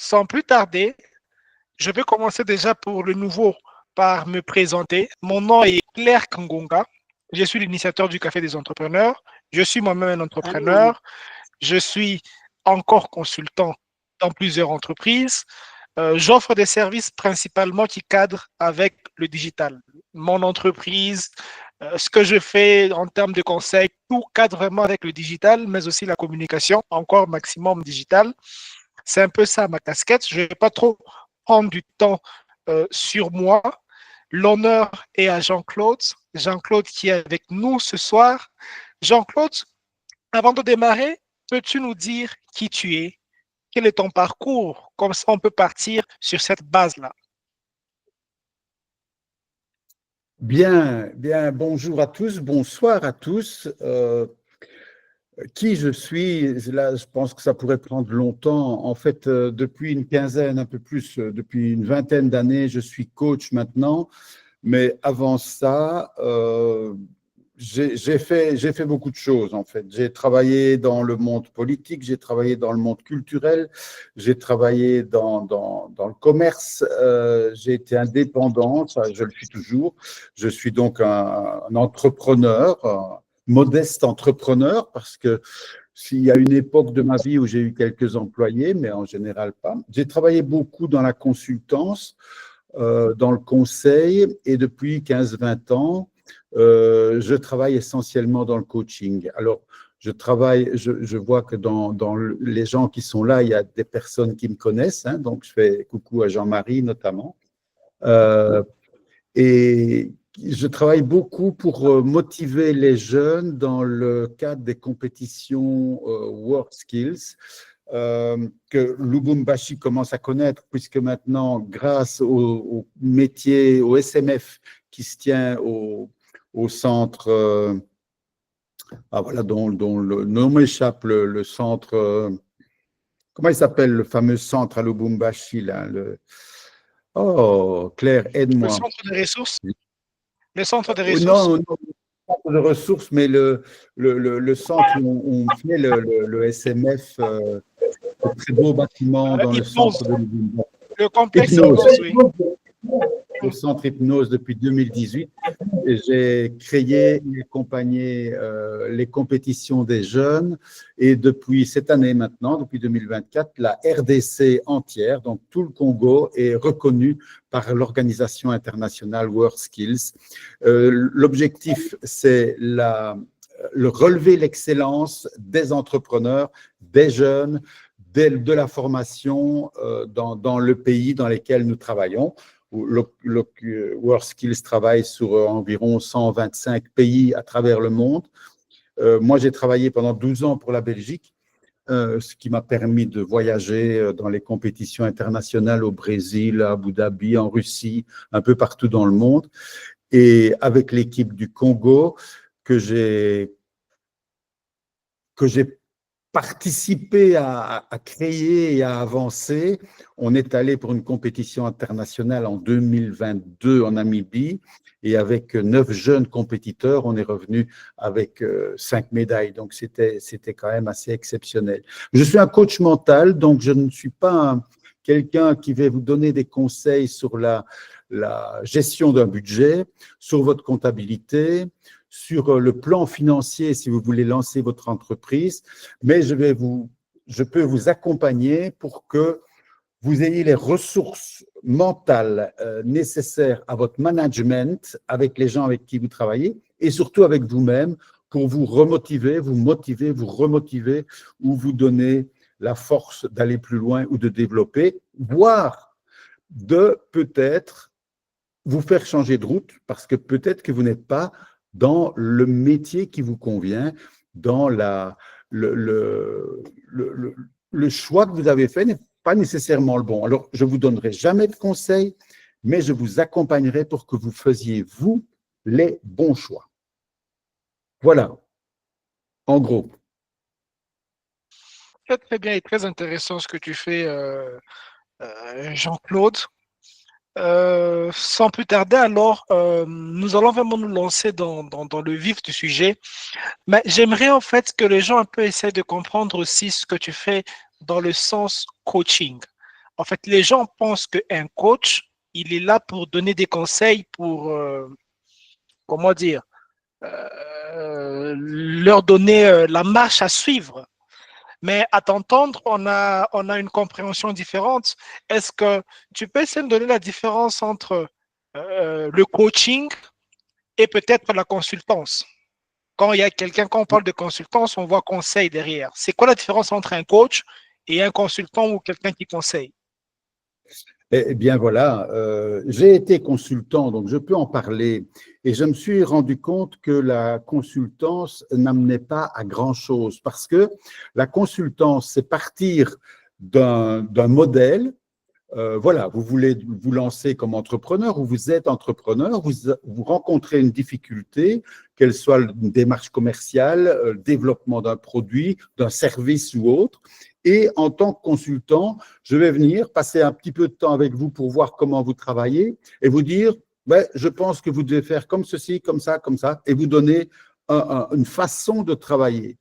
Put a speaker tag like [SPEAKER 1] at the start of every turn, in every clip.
[SPEAKER 1] sans plus tarder, je vais commencer déjà pour le nouveau par me présenter. Mon nom est Claire Kangonga. Je suis l'initiateur du Café des entrepreneurs. Je suis moi-même un entrepreneur. Je suis encore consultant dans plusieurs entreprises. J'offre des services principalement qui cadrent avec le digital. Mon entreprise, ce que je fais en termes de conseils, tout cadre vraiment avec le digital, mais aussi la communication, encore maximum digital. C'est un peu ça ma casquette. Je ne vais pas trop prendre du temps sur moi. L'honneur est à Jean-Claude. Jean-Claude qui est avec nous ce soir. Jean-Claude, avant de démarrer, peux-tu nous dire qui tu es? Quel est ton parcours? Comme ça, on peut partir sur cette base-là.
[SPEAKER 2] Bien, bien, bonjour à tous, bonsoir à tous. Qui je suis? Là, je pense que ça pourrait prendre longtemps. En fait, depuis une quinzaine, un peu plus, depuis une vingtaine d'années, je suis coach maintenant. Mais avant ça, j'ai fait beaucoup de choses, en fait. J'ai travaillé dans le monde politique, j'ai travaillé dans le monde culturel, j'ai travaillé dans le commerce, j'ai été indépendant, ça, je le suis toujours. Je suis donc un entrepreneur, un modeste entrepreneur, parce que s'il y a une époque de ma vie où j'ai eu quelques employés, mais en général pas. J'ai travaillé beaucoup dans la consultance, dans le conseil, et depuis 15-20 ans, je travaille essentiellement dans le coaching. Alors, je vois que dans les gens qui sont là, il y a des personnes qui me connaissent, hein, donc je fais coucou à Jean-Marie notamment. Et je travaille beaucoup pour motiver les jeunes dans le cadre des compétitions World Skills, que Lubumbashi commence à connaître, puisque maintenant, grâce au métier, au SMF qui se tient au centre, voilà, dont le nom m'échappe, le centre, comment il s'appelle le fameux centre à Lubumbashi là, Oh, Claire,
[SPEAKER 1] Le
[SPEAKER 2] aide-moi.
[SPEAKER 1] centre de ressources. Le centre de
[SPEAKER 2] Oh,
[SPEAKER 1] ressources.
[SPEAKER 2] non, non, centre de ressources, mais le centre où on fait le SMF, le très beau bâtiment dans le
[SPEAKER 1] Hypnose.
[SPEAKER 2] centre de Lubumbashi.
[SPEAKER 1] Le complexe
[SPEAKER 2] Hypnose.
[SPEAKER 1] hypnose, oui.
[SPEAKER 2] Au centre Hypnose depuis 2018. J'ai créé et accompagné les compétitions des jeunes, et depuis cette année maintenant, depuis 2024, la RDC entière, donc tout le Congo, est reconnue par l'organisation internationale World Skills. L'objectif, c'est le relever l'excellence des entrepreneurs, des jeunes, de la formation dans le pays dans lequel nous travaillons. World Skills travaille sur environ 125 pays à travers le monde. Moi, j'ai travaillé pendant 12 ans pour la Belgique, ce qui m'a permis de voyager dans les compétitions internationales au Brésil, à Abu Dhabi, en Russie, un peu partout dans le monde. Et avec l'équipe du Congo que j'ai participé à créer et à avancer. On est allé pour une compétition internationale en 2022 en Namibie, et avec 9 jeunes compétiteurs, on est revenu avec 5 médailles. Donc, c'était quand même assez exceptionnel. Je suis un coach mental, donc je ne suis pas quelqu'un qui va vous donner des conseils sur la gestion d'un budget, sur votre comptabilité, sur le plan financier si vous voulez lancer votre entreprise, mais je peux vous accompagner pour que vous ayez les ressources mentales nécessaires à votre management avec les gens avec qui vous travaillez, et surtout avec vous-même, pour vous remotiver, vous motiver, vous remotiver, ou vous donner la force d'aller plus loin ou de développer, voire de peut-être vous faire changer de route, parce que peut-être que vous n'êtes pas dans le métier qui vous convient, dans le choix que vous avez fait n'est pas nécessairement le bon. Alors, je ne vous donnerai jamais de conseils, mais je vous accompagnerai pour que vous fassiez, vous, les bons choix. Voilà, en gros.
[SPEAKER 1] Très, très bien et très intéressant ce que tu fais, Jean-Claude. Sans plus tarder, alors, nous allons vraiment nous lancer dans le vif du sujet. Mais j'aimerais en fait que les gens un peu essaient de comprendre aussi ce que tu fais dans le sens coaching. En fait, les gens pensent qu'un coach, il est là pour donner des conseils, pour, comment dire, leur donner la marche à suivre. Mais à t'entendre, on a une compréhension différente. Est-ce que tu peux essayer de donner la différence entre le coaching et peut-être la consultance? Quand il y a quelqu'un, quand on parle de consultance, on voit conseil derrière. C'est quoi la différence entre un coach et un consultant ou quelqu'un qui conseille?
[SPEAKER 2] Eh bien voilà, j'ai été consultant, donc je peux en parler. Et je me suis rendu compte que la consultance n'amenait pas à grand-chose parce que la consultance, c'est partir d'un modèle. Voilà, vous voulez vous lancer comme entrepreneur ou vous êtes entrepreneur, vous rencontrez une difficulté, qu'elle soit une démarche commerciale, le développement d'un produit, d'un service ou autre. Et en tant que consultant, je vais venir passer un petit peu de temps avec vous pour voir comment vous travaillez et vous dire, ouais, je pense que vous devez faire comme ceci, comme ça, et vous donner une façon de travailler.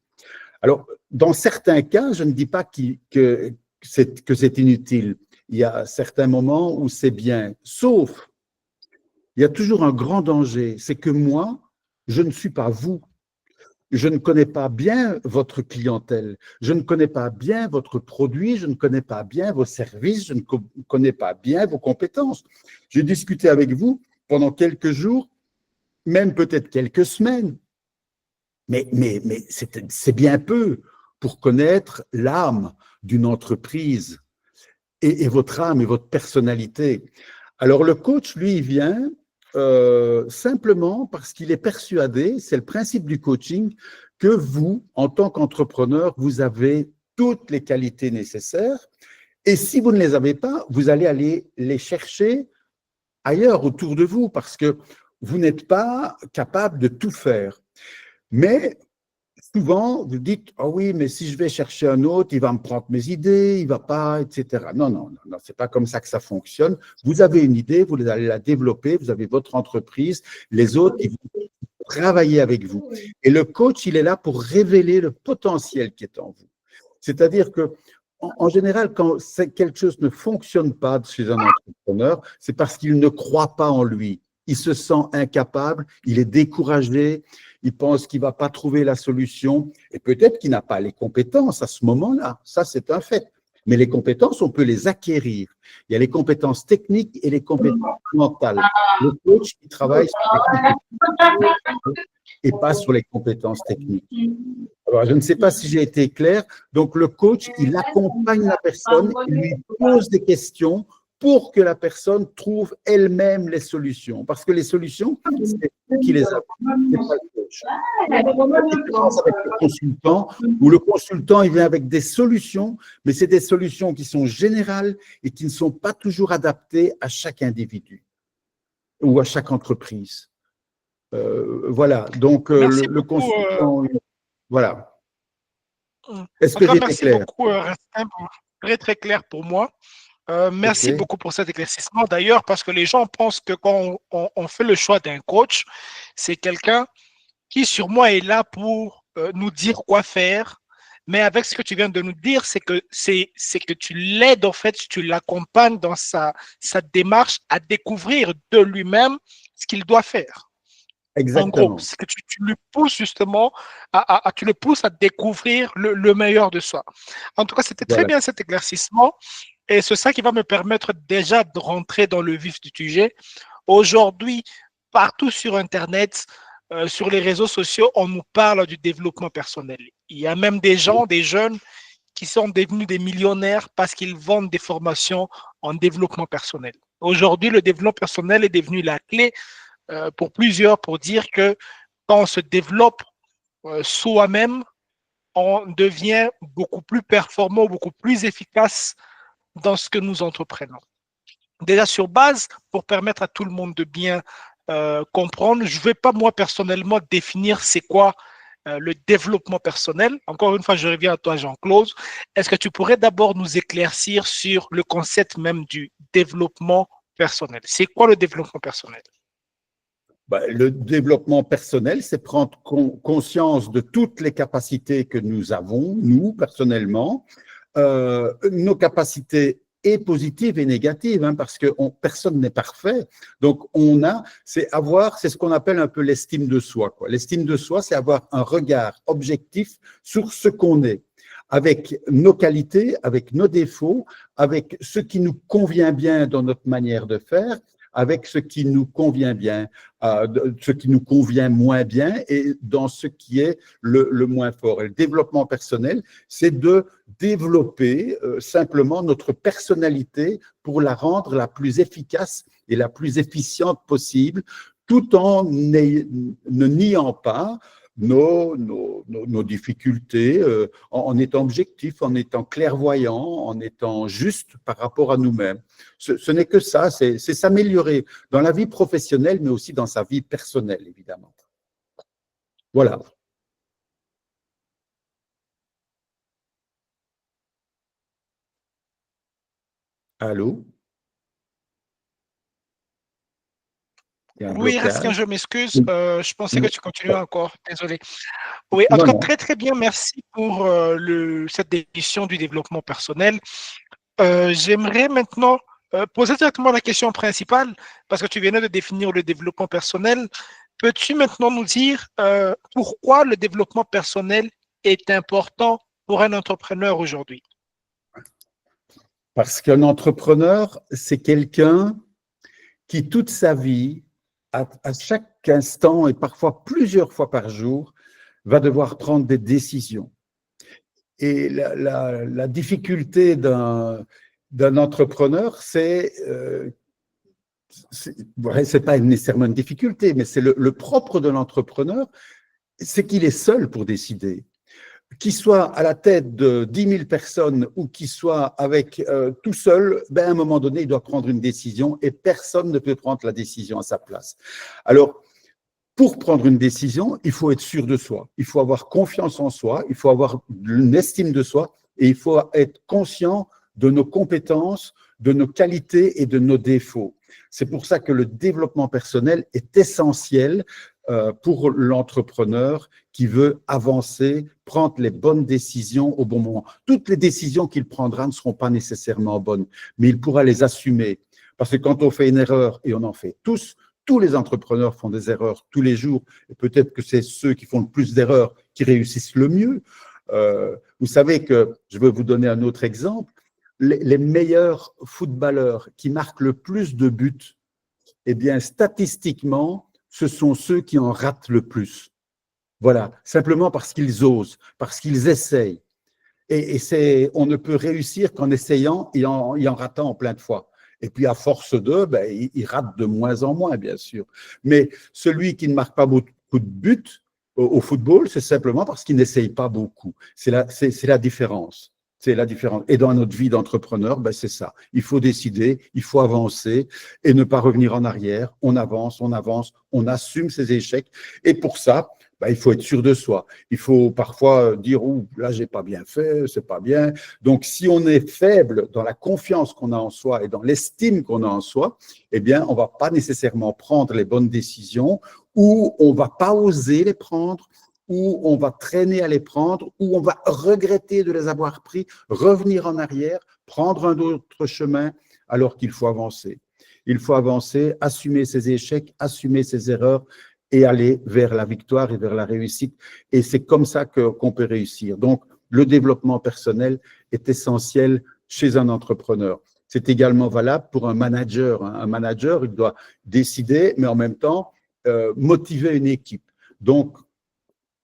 [SPEAKER 2] Alors, dans certains cas, je ne dis pas que c'est inutile. Il y a certains moments où c'est bien, sauf, il y a toujours un grand danger, c'est que moi, je ne suis pas vous. Je ne connais pas bien votre clientèle, je ne connais pas bien votre produit, je ne connais pas bien vos services, je ne connais pas bien vos compétences. J'ai discuté avec vous pendant quelques jours, même peut-être quelques semaines, mais c'est bien peu pour connaître l'âme d'une entreprise et votre âme et votre personnalité. Alors le coach, lui, il vient simplement parce qu'il est persuadé, c'est le principe du coaching, que vous, en tant qu'entrepreneur, vous avez toutes les qualités nécessaires et si vous ne les avez pas, vous allez aller les chercher ailleurs autour de vous parce que vous n'êtes pas capable de tout faire. Mais souvent, vous dites, ah oui, mais si je vais chercher un autre, il va me prendre mes idées, il va pas, etc. Non, non, non, non, c'est pas comme ça que ça fonctionne. Vous avez une idée, vous allez la développer, vous avez votre entreprise, les autres, ils vont travailler avec vous. Et le coach, il est là pour révéler le potentiel qui est en vous. C'est-à-dire que, en général, quand quelque chose ne fonctionne pas chez un entrepreneur, c'est parce qu'il ne croit pas en lui. Il se sent incapable, il est découragé, il pense qu'il ne va pas trouver la solution et peut-être qu'il n'a pas les compétences à ce moment-là. Ça, c'est un fait. Mais les compétences, on peut les acquérir. Il y a les compétences techniques et les compétences mentales. Le coach, il travaille sur les compétences et pas sur les compétences techniques. Alors, je ne sais pas si j'ai été clair. Donc, le coach, il accompagne la personne, il lui pose des questions pour que la personne trouve elle-même les solutions. Parce que les solutions, c'est vous qui les avez, c'est pas le coach. La différence avec le consultant, où le consultant, il vient avec des solutions, mais c'est des solutions qui sont générales et qui ne sont pas toujours adaptées à chaque individu ou à chaque entreprise. Voilà, donc le consultant, voilà. Est-ce
[SPEAKER 1] En
[SPEAKER 2] que
[SPEAKER 1] tout cas,
[SPEAKER 2] j'étais
[SPEAKER 1] merci
[SPEAKER 2] clair?
[SPEAKER 1] beaucoup, Rastin, très très clair pour moi. Merci
[SPEAKER 2] OK.
[SPEAKER 1] beaucoup pour cet éclaircissement. D'ailleurs, parce que les gens pensent que quand on fait le choix d'un coach, c'est quelqu'un qui, sur moi, est là pour nous dire quoi faire. Mais avec ce que tu viens de nous dire, c'est que tu l'aides, en fait, tu l'accompagnes dans sa démarche à découvrir de lui-même ce qu'il doit faire. En gros,
[SPEAKER 2] Exactement.
[SPEAKER 1] c'est que tu le pousses justement tu le pousses à découvrir le meilleur de soi. En tout cas, c'était très
[SPEAKER 2] Voilà.
[SPEAKER 1] bien cet éclaircissement. Et c'est ça qui va me permettre déjà de rentrer dans le vif du sujet. Aujourd'hui, partout sur Internet, sur les réseaux sociaux, on nous parle du développement personnel. Il y a même des gens, des jeunes, qui sont devenus des millionnaires parce qu'ils vendent des formations en développement personnel. Aujourd'hui, le développement personnel est devenu la clé pour plusieurs pour dire que quand on se développe soi-même, on devient beaucoup plus performant, beaucoup plus efficace dans ce que nous entreprenons. Déjà sur base, pour permettre à tout le monde de bien comprendre, je ne vais pas moi personnellement définir c'est quoi le développement personnel. Encore une fois, je reviens à toi, Jean-Claude. Est-ce que tu pourrais d'abord nous éclaircir sur le concept même du développement personnel? C'est quoi le développement personnel?
[SPEAKER 2] Le développement personnel, c'est prendre conscience de toutes les capacités que nous avons, nous, personnellement, nos capacités et positives et négatives, hein, parce que personne n'est parfait. Donc, c'est ce qu'on appelle un peu l'estime de soi, quoi. L'estime de soi, c'est avoir un regard objectif sur ce qu'on est, avec nos qualités, avec nos défauts, avec ce qui nous convient bien dans notre manière de faire, avec ce qui nous convient bien, ce qui nous convient moins bien et dans ce qui est le moins fort. Et le développement personnel, c'est de développer simplement notre personnalité pour la rendre la plus efficace et la plus efficiente possible, tout en ne niant pas nos difficultés, en étant objectif, en étant clairvoyant, en étant juste par rapport à nous-mêmes. Ce n'est que ça, c'est s'améliorer dans la vie professionnelle, mais aussi dans sa vie personnelle, évidemment. Voilà. Allô? Il y a un
[SPEAKER 1] Oui, Restreint,
[SPEAKER 2] blocage.
[SPEAKER 1] je m'excuse. Je pensais que tu continuais encore. Désolé. Oui, en tout
[SPEAKER 2] Non,
[SPEAKER 1] cas,
[SPEAKER 2] non.
[SPEAKER 1] très, très bien. Merci pour cette édition du développement personnel. J'aimerais maintenant poser directement la question principale, parce que tu venais de définir le développement personnel. Peux-tu maintenant nous dire pourquoi le développement personnel est important pour un entrepreneur aujourd'hui?
[SPEAKER 2] Parce qu'un entrepreneur, c'est quelqu'un qui, toute sa vie, à chaque instant et parfois plusieurs fois par jour, va devoir prendre des décisions. Et la difficulté d'un entrepreneur, c'est pas nécessairement une difficulté, mais c'est le propre de l'entrepreneur, c'est qu'il est seul pour décider. Qu'il soit à la tête de 10 000 personnes ou qu'il soit avec tout seul, à un moment donné, il doit prendre une décision et personne ne peut prendre la décision à sa place. Alors, pour prendre une décision, il faut être sûr de soi, il faut avoir confiance en soi, il faut avoir une estime de soi et il faut être conscient de nos compétences, de nos qualités et de nos défauts. C'est pour ça que le développement personnel est essentiel pour l'entrepreneur qui veut avancer, prendre les bonnes décisions au bon moment. Toutes les décisions qu'il prendra ne seront pas nécessairement bonnes, mais il pourra les assumer. Parce que quand on fait une erreur, et on en fait tous les entrepreneurs font des erreurs tous les jours, et peut-être que c'est ceux qui font le plus d'erreurs qui réussissent le mieux. Vous savez que, je vais vous donner un autre exemple, les meilleurs footballeurs qui marquent le plus de buts, eh bien, statistiquement, ce sont ceux qui en ratent le plus. Voilà, simplement parce qu'ils osent, parce qu'ils essayent. Et on ne peut réussir qu'en essayant et en ratant plein de fois. Et puis, à force de, il rate de moins en moins, bien sûr. Mais celui qui ne marque pas beaucoup de buts au football, c'est simplement parce qu'il n'essaye pas beaucoup. C'est la différence. C'est la différence. Et dans notre vie d'entrepreneur, c'est ça. Il faut décider, il faut avancer et ne pas revenir en arrière. On avance, on assume ses échecs. Et pour ça, il faut être sûr de soi. Il faut parfois dire, ouh, là, j'ai pas bien fait, c'est pas bien. Donc, si on est faible dans la confiance qu'on a en soi et dans l'estime qu'on a en soi, eh bien, on va pas nécessairement prendre les bonnes décisions ou on va pas oser les prendre ou on va traîner à les prendre, ou on va regretter de les avoir pris, revenir en arrière, prendre un autre chemin, alors qu'il faut avancer. Il faut avancer, assumer ses échecs, assumer ses erreurs et aller vers la victoire et vers la réussite. Et c'est comme ça qu'on peut réussir. Donc, le développement personnel est essentiel chez un entrepreneur. C'est également valable pour un manager. Un manager, il doit décider, mais en même temps, motiver une équipe. Donc,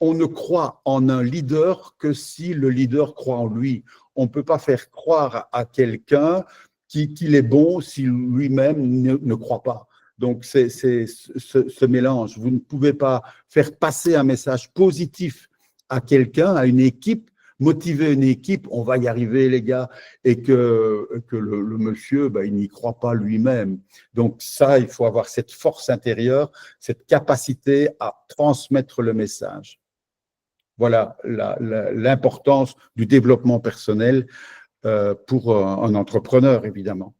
[SPEAKER 2] on ne croit en un leader que si le leader croit en lui. On ne peut pas faire croire à quelqu'un qu'il est bon si lui-même ne croit pas. Donc, c'est ce mélange. Vous ne pouvez pas faire passer un message positif à quelqu'un, à une équipe, motiver une équipe, on va y arriver les gars, et que le monsieur, il n'y croit pas lui-même. Donc ça, il faut avoir cette force intérieure, cette capacité à transmettre le message. Voilà l'importance du développement personnel pour un entrepreneur, évidemment.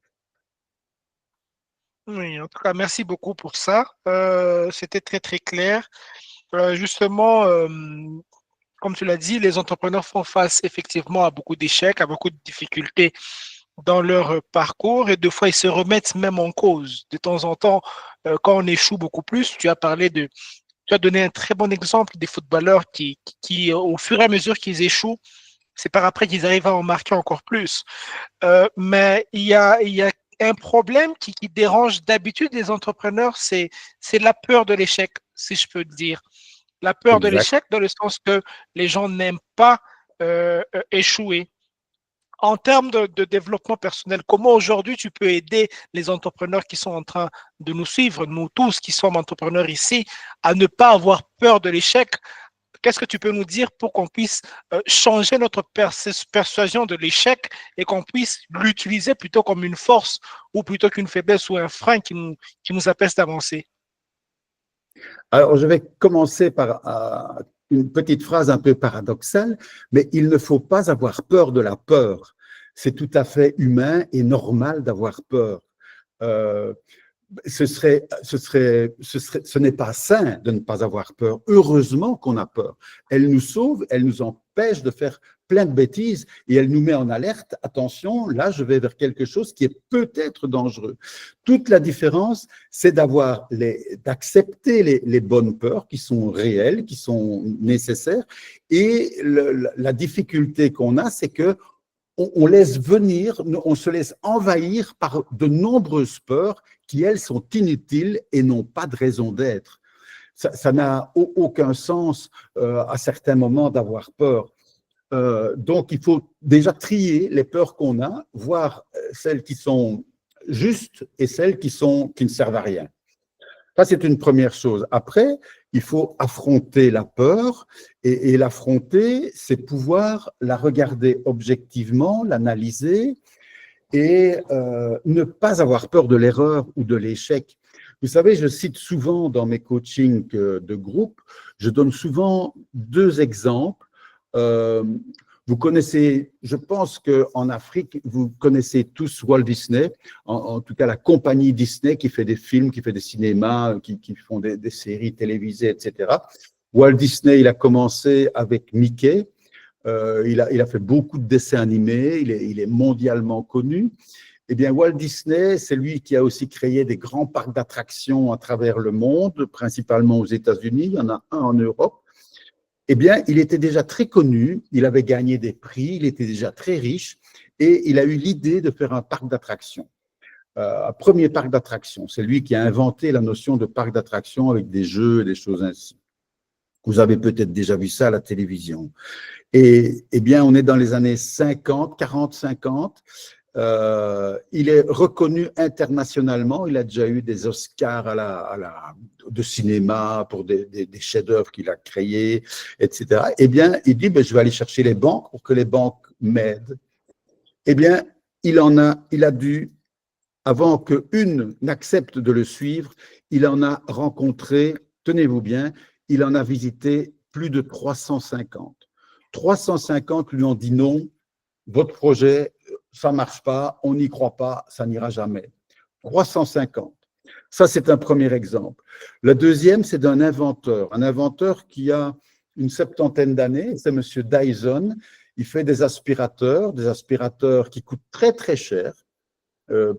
[SPEAKER 1] Oui, en tout cas, merci beaucoup pour ça. C'était très, très clair. Justement, comme tu l'as dit, les entrepreneurs font face effectivement à beaucoup d'échecs, à beaucoup de difficultés dans leur parcours et des fois ils se remettent même en cause. De temps en temps, quand on échoue beaucoup plus, tu as donné un très bon exemple des footballeurs qui au fur et à mesure qu'ils échouent, c'est par après qu'ils arrivent à en marquer encore plus. Mais il y a un problème qui dérange d'habitude les entrepreneurs, c'est la peur de l'échec, si je peux dire. La peur de
[SPEAKER 2] Exact.
[SPEAKER 1] l'échec dans le sens que les gens n'aiment pas échouer. En termes de développement personnel, comment aujourd'hui tu peux aider les entrepreneurs qui sont en train de nous suivre, nous tous qui sommes entrepreneurs ici, à ne pas avoir peur de l'échec? Qu'est-ce que tu peux nous dire pour qu'on puisse changer notre persuasion de l'échec et qu'on puisse l'utiliser plutôt comme une force ou plutôt qu'une faiblesse ou un frein qui nous empêche d'avancer?
[SPEAKER 2] Alors, je vais commencer par une petite phrase un peu paradoxale, mais il ne faut pas avoir peur de la peur. C'est tout à fait humain et normal d'avoir peur. Euh, ce n'est pas sain de ne pas avoir peur. Heureusement qu'on a peur. Elle nous sauve, elle nous empêche de faire plein de bêtises et elle nous met en alerte. Attention, là, je vais vers quelque chose qui est peut-être dangereux. Toute la différence, c'est d'accepter les bonnes peurs qui sont réelles, qui sont nécessaires. Et la difficulté qu'on a, c'est que on laisse venir, on se laisse envahir par de nombreuses peurs qui, elles, sont inutiles et n'ont pas de raison d'être. Ça n'a aucun sens à certains moments d'avoir peur. Donc, il faut déjà trier les peurs qu'on a, voir celles qui sont justes et celles qui ne servent à rien. Ça, c'est une première chose. Après, il faut affronter la peur et l'affronter, c'est pouvoir la regarder objectivement, l'analyser et ne pas avoir peur de l'erreur ou de l'échec. Vous savez, je cite souvent dans mes coachings de groupe, je donne souvent deux exemples. Euh, Vous connaissez, je pense qu'en Afrique, vous connaissez tous Walt Disney, en tout cas la compagnie Disney qui fait des films, qui fait des cinémas, qui font des séries télévisées, etc. Walt Disney, il a commencé avec Mickey. Il a fait beaucoup de dessins animés, il est mondialement connu. Eh bien, Walt Disney, c'est lui qui a aussi créé des grands parcs d'attractions à travers le monde, principalement aux États-Unis. Il y en a un en Europe. Eh bien, il était déjà très connu, il avait gagné des prix, il était déjà très riche et il a eu l'idée de faire un parc d'attractions. Un premier parc d'attractions. C'est lui qui a inventé la notion de parc d'attractions avec des jeux et des choses ainsi. Vous avez peut-être déjà vu ça à la télévision. Et eh bien, on est dans les années 50, 40, 50. Il est reconnu internationalement. Il a déjà eu des Oscars de cinéma pour des chefs-d'œuvre qu'il a créés, etc. Eh bien, il dit, je vais aller chercher les banques pour que les banques m'aident. Eh bien, il a dû, avant qu'une n'accepte de le suivre, il en a rencontré, tenez-vous bien, il en a visité plus de 350. 350 lui ont dit non, votre projet, ça ne marche pas, on n'y croit pas, ça n'ira jamais. 350. Ça, c'est un premier exemple. Le deuxième, c'est d'un inventeur. Un inventeur qui a une septantaine d'années, c'est M. Dyson. Il fait des aspirateurs qui coûtent très, très cher.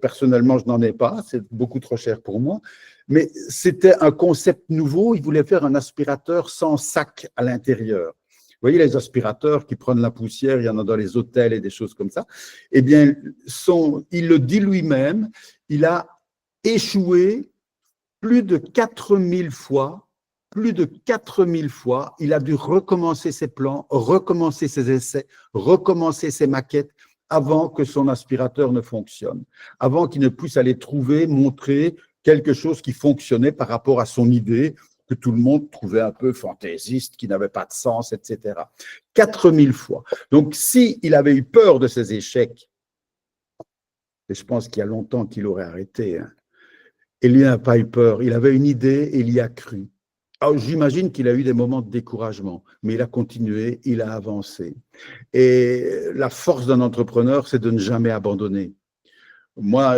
[SPEAKER 2] Personnellement, je n'en ai pas, c'est beaucoup trop cher pour moi. Mais c'était un concept nouveau. Il voulait faire un aspirateur sans sac à l'intérieur. Vous voyez les aspirateurs qui prennent la poussière, il y en a dans les hôtels et des choses comme ça. Eh bien, il le dit lui-même, il a échoué plus de 4000 fois, plus de 4000 fois. Il a dû recommencer ses plans, recommencer ses essais, recommencer ses maquettes avant que son aspirateur ne fonctionne, avant qu'il ne puisse aller trouver, montrer quelque chose qui fonctionnait par rapport à son idée, que tout le monde trouvait un peu fantaisiste, qui n'avait pas de sens, etc. 4000 fois. Donc, s'il avait eu peur de ses échecs, et je pense qu'il y a longtemps qu'il aurait arrêté, hein, et il n'a pas eu peur, il avait une idée et il y a cru. Alors, j'imagine qu'il a eu des moments de découragement, mais il a continué, il a avancé. Et la force d'un entrepreneur, c'est de ne jamais abandonner. Moi,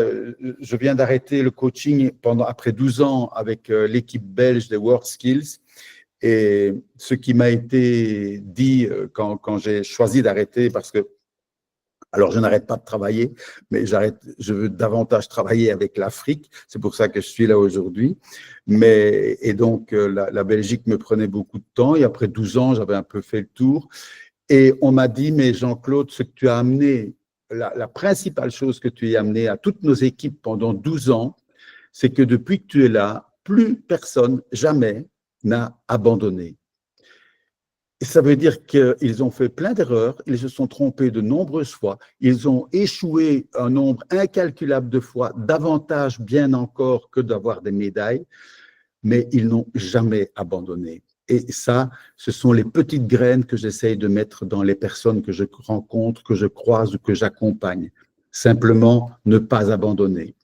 [SPEAKER 2] je viens d'arrêter le coaching après 12 ans avec l'équipe belge des World Skills. Et ce qui m'a été dit quand j'ai choisi d'arrêter, parce que Alors, je n'arrête pas de travailler, mais je veux davantage travailler avec l'Afrique. C'est pour ça que je suis là aujourd'hui. Et donc, la Belgique me prenait beaucoup de temps. Et après 12 ans, j'avais un peu fait le tour. Et on m'a dit, mais Jean-Claude, ce que tu as amené, la principale chose que tu as amené à toutes nos équipes pendant 12 ans, c'est que depuis que tu es là, plus personne, jamais, n'a abandonné. Et ça veut dire qu'ils ont fait plein d'erreurs, ils se sont trompés de nombreuses fois, ils ont échoué un nombre incalculable de fois, davantage bien encore que d'avoir des médailles, mais ils n'ont jamais abandonné. Et ça, ce sont les petites graines que j'essaye de mettre dans les personnes que je rencontre, que je croise ou que j'accompagne. Simplement, ne pas abandonner.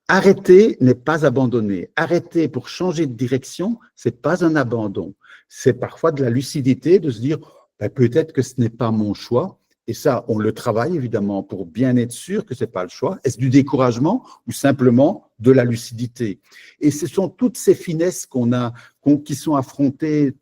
[SPEAKER 2] Arrêter n'est pas abandonner. Arrêter pour changer de direction, c'est pas un abandon. C'est parfois de la lucidité de se dire ben, peut-être que ce n'est pas mon choix. Et ça, on le travaille évidemment pour bien être sûr que ce n'est pas le choix. Est-ce du découragement ou simplement de la lucidité? Et ce sont toutes ces finesses qui sont affrontées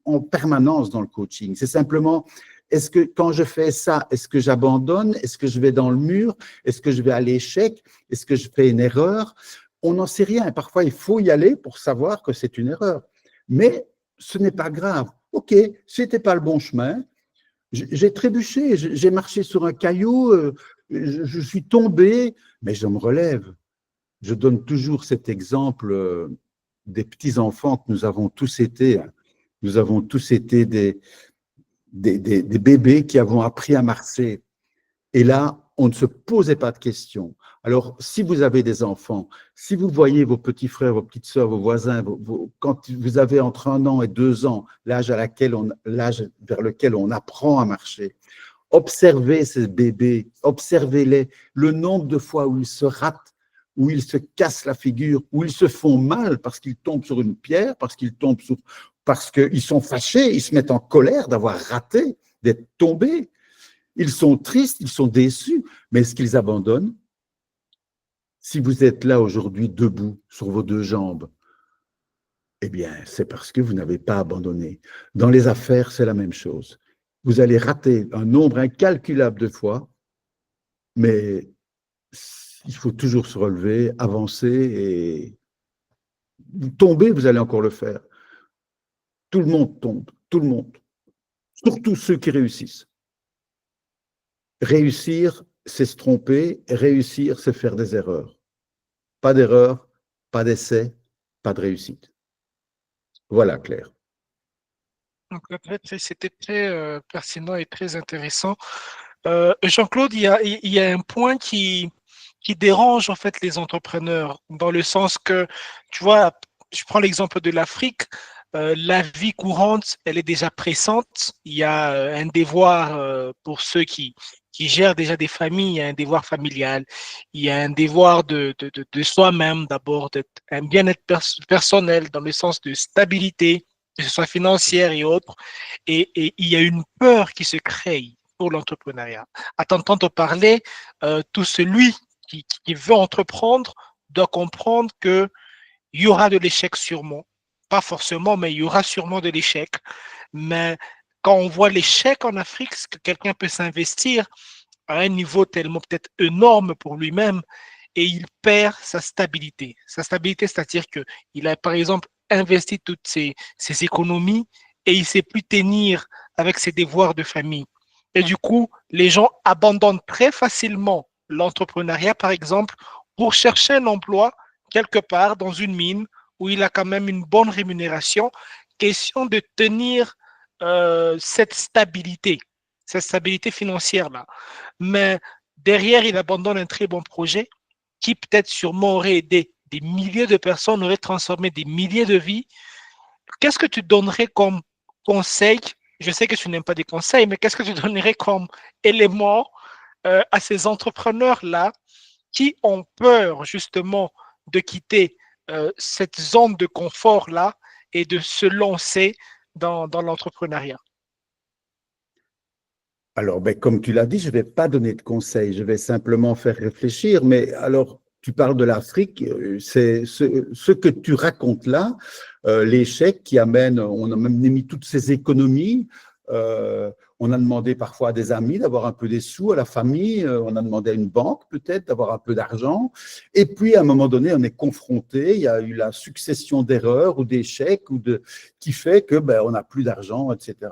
[SPEAKER 2] en permanence dans le coaching. C'est simplement, est-ce que quand je fais ça, est-ce que j'abandonne? Est-ce que je vais dans le mur? Est-ce que je vais à l'échec? Est-ce que je fais une erreur? On n'en sait rien. Parfois, il faut y aller pour savoir que c'est une erreur. Mais ce n'est pas grave. OK, ce n'était pas le bon chemin. J'ai trébuché, j'ai marché sur un caillou, je suis tombé, mais je me relève. Je donne toujours cet exemple des petits-enfants que nous avons tous été. Nous avons tous été des bébés qui avons appris à marcher. Et là, on ne se posait pas de questions. Alors, si vous avez des enfants, si vous voyez vos petits frères, vos petites sœurs, vos voisins, quand vous avez entre 1 an et 2 ans, l'âge vers lequel on apprend à marcher, observez ces bébés, observez-les, le nombre de fois où ils se ratent, où ils se cassent la figure, où ils se font mal parce qu'ils tombent sur une pierre, parce qu'ils sont fâchés, ils se mettent en colère d'avoir raté, d'être tombés. Ils sont tristes, ils sont déçus, mais est-ce qu'ils abandonnent? Si vous êtes là aujourd'hui debout sur vos 2 jambes, eh bien, c'est parce que vous n'avez pas abandonné. Dans les affaires, c'est la même chose. Vous allez rater un nombre incalculable de fois, mais il faut toujours se relever, avancer et vous tombez, vous allez encore le faire. Tout le monde tombe, tout le monde. Surtout ceux qui réussissent. Réussir, c'est se tromper. Réussir, c'est faire des erreurs. Pas d'erreur, pas d'essai, pas de réussite. Voilà, Claire.
[SPEAKER 1] Donc, c'était très pertinent et très intéressant. Jean-Claude, il y a un point qui dérange en fait les entrepreneurs, dans le sens que, tu vois, je prends l'exemple de l'Afrique, la vie courante, elle est déjà pressante. Il y a un devoir pour ceux qui gèrent déjà des familles, il y a un devoir familial, il y a un devoir de soi-même d'abord, un bien-être personnel dans le sens de stabilité, que ce soit financière et autres. Et il y a une peur qui se crée pour l'entrepreneuriat. À t'entendre parler, tout celui qui veut entreprendre doit comprendre qu'il y aura de l'échec sûrement. Pas forcément, mais il y aura sûrement de l'échec. Mais quand on voit l'échec en Afrique, ce que quelqu'un peut s'investir à un niveau tellement peut-être énorme pour lui-même et il perd sa stabilité. Sa stabilité, c'est-à-dire qu'il a par exemple investi toutes ses économies et il ne sait plus tenir avec ses devoirs de famille. Et du coup, les gens abandonnent très facilement l'entrepreneuriat, par exemple, pour chercher un emploi quelque part dans une mine où il a quand même une bonne rémunération. Question de tenir cette stabilité financière-là. Mais derrière, il abandonne un très bon projet qui peut-être sûrement aurait aidé des milliers de personnes, aurait transformé des milliers de vies. Qu'est-ce que tu donnerais comme conseil? Je sais que tu n'aimes pas des conseils, mais qu'est-ce que tu donnerais comme élément à ces entrepreneurs-là qui ont peur justement de quitter cette zone de confort-là et de se lancer dans l'entrepreneuriat?
[SPEAKER 2] Alors, ben, comme tu l'as dit, je ne vais pas donner de conseils, je vais simplement faire réfléchir. Mais alors, tu parles de l'Afrique, c'est ce que tu racontes là, l'échec qui amène, on a même mis toutes ces économies, On a demandé parfois à des amis d'avoir un peu des sous, à la famille, on a demandé à une banque peut-être d'avoir un peu d'argent. Et puis, à un moment donné, on est confronté, il y a eu la succession d'erreurs ou d'échecs qui fait que on n'a plus d'argent, etc.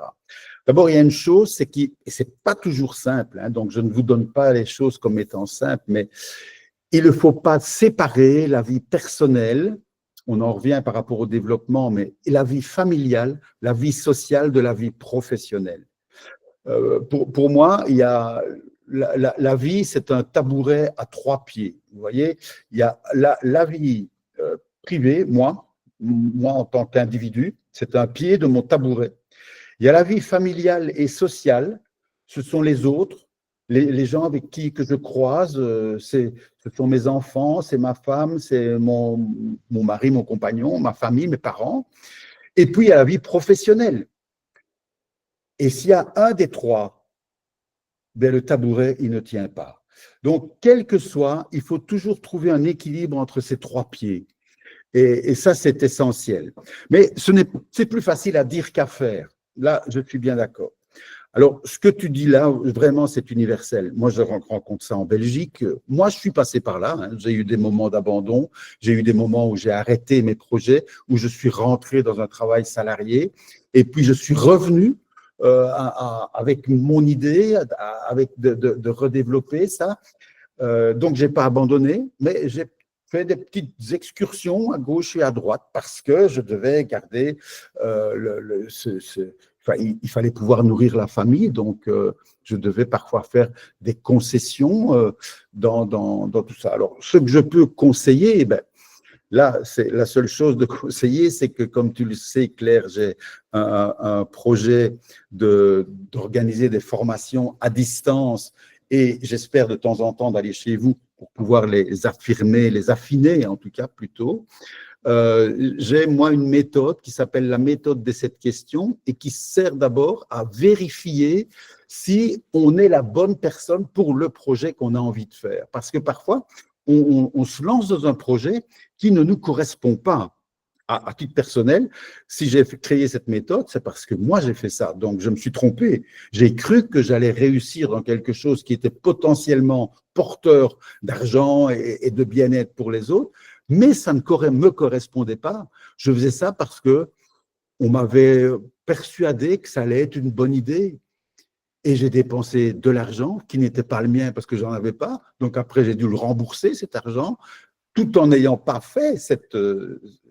[SPEAKER 2] D'abord, il y a une chose, c'est que c'est pas toujours simple, hein, donc je ne vous donne pas les choses comme étant simples, mais il ne faut pas séparer la vie personnelle, on en revient par rapport au développement, mais la vie familiale, la vie sociale de la vie professionnelle. Pour moi, il y a la vie, c'est un tabouret à 3 pieds. Vous voyez, il y a la vie privée, moi en tant qu'individu, c'est un pied de mon tabouret. Il y a la vie familiale et sociale, ce sont les autres, les gens avec qui que je croise, ce sont mes enfants, c'est ma femme, c'est mon mari, mon compagnon, ma famille, mes parents. Et puis, il y a la vie professionnelle. Et s'il y a un des trois, le tabouret, il ne tient pas. Donc, quel que soit, il faut toujours trouver un équilibre entre ces 3 pieds. Et ça, c'est essentiel. Mais c'est plus facile à dire qu'à faire. Là, je suis bien d'accord. Alors, ce que tu dis là, vraiment, c'est universel. Moi, je rencontre ça en Belgique. Moi, je suis passé par là, hein. J'ai eu des moments d'abandon. J'ai eu des moments où j'ai arrêté mes projets, où je suis rentré dans un travail salarié. Et puis, je suis revenu avec mon idée, avec de redévelopper ça. Donc, je n'ai pas abandonné, mais j'ai fait des petites excursions à gauche et à droite parce que je devais garder il fallait pouvoir nourrir la famille, donc je devais parfois faire des concessions dans tout ça. Alors, ce que je peux conseiller, là, c'est la seule chose de conseiller, c'est que, comme tu le sais, Claire, j'ai un projet d'organiser des formations à distance et j'espère de temps en temps d'aller chez vous pour pouvoir les affirmer, les affiner en tout cas plutôt. J'ai moi une méthode qui s'appelle la méthode des 7 questions et qui sert d'abord à vérifier si on est la bonne personne pour le projet qu'on a envie de faire. Parce que parfois, on se lance dans un projet qui ne nous correspond pas. À titre personnel, si j'ai créé cette méthode, c'est parce que moi j'ai fait ça. Donc je me suis trompé. J'ai cru que j'allais réussir dans quelque chose qui était potentiellement porteur d'argent et de bien-être pour les autres, mais ça ne me correspondait pas. Je faisais ça parce que on m'avait persuadé que ça allait être une bonne idée. Et j'ai dépensé de l'argent qui n'était pas le mien parce que j'en avais pas. Donc après, j'ai dû le rembourser, cet argent, tout en n'ayant pas fait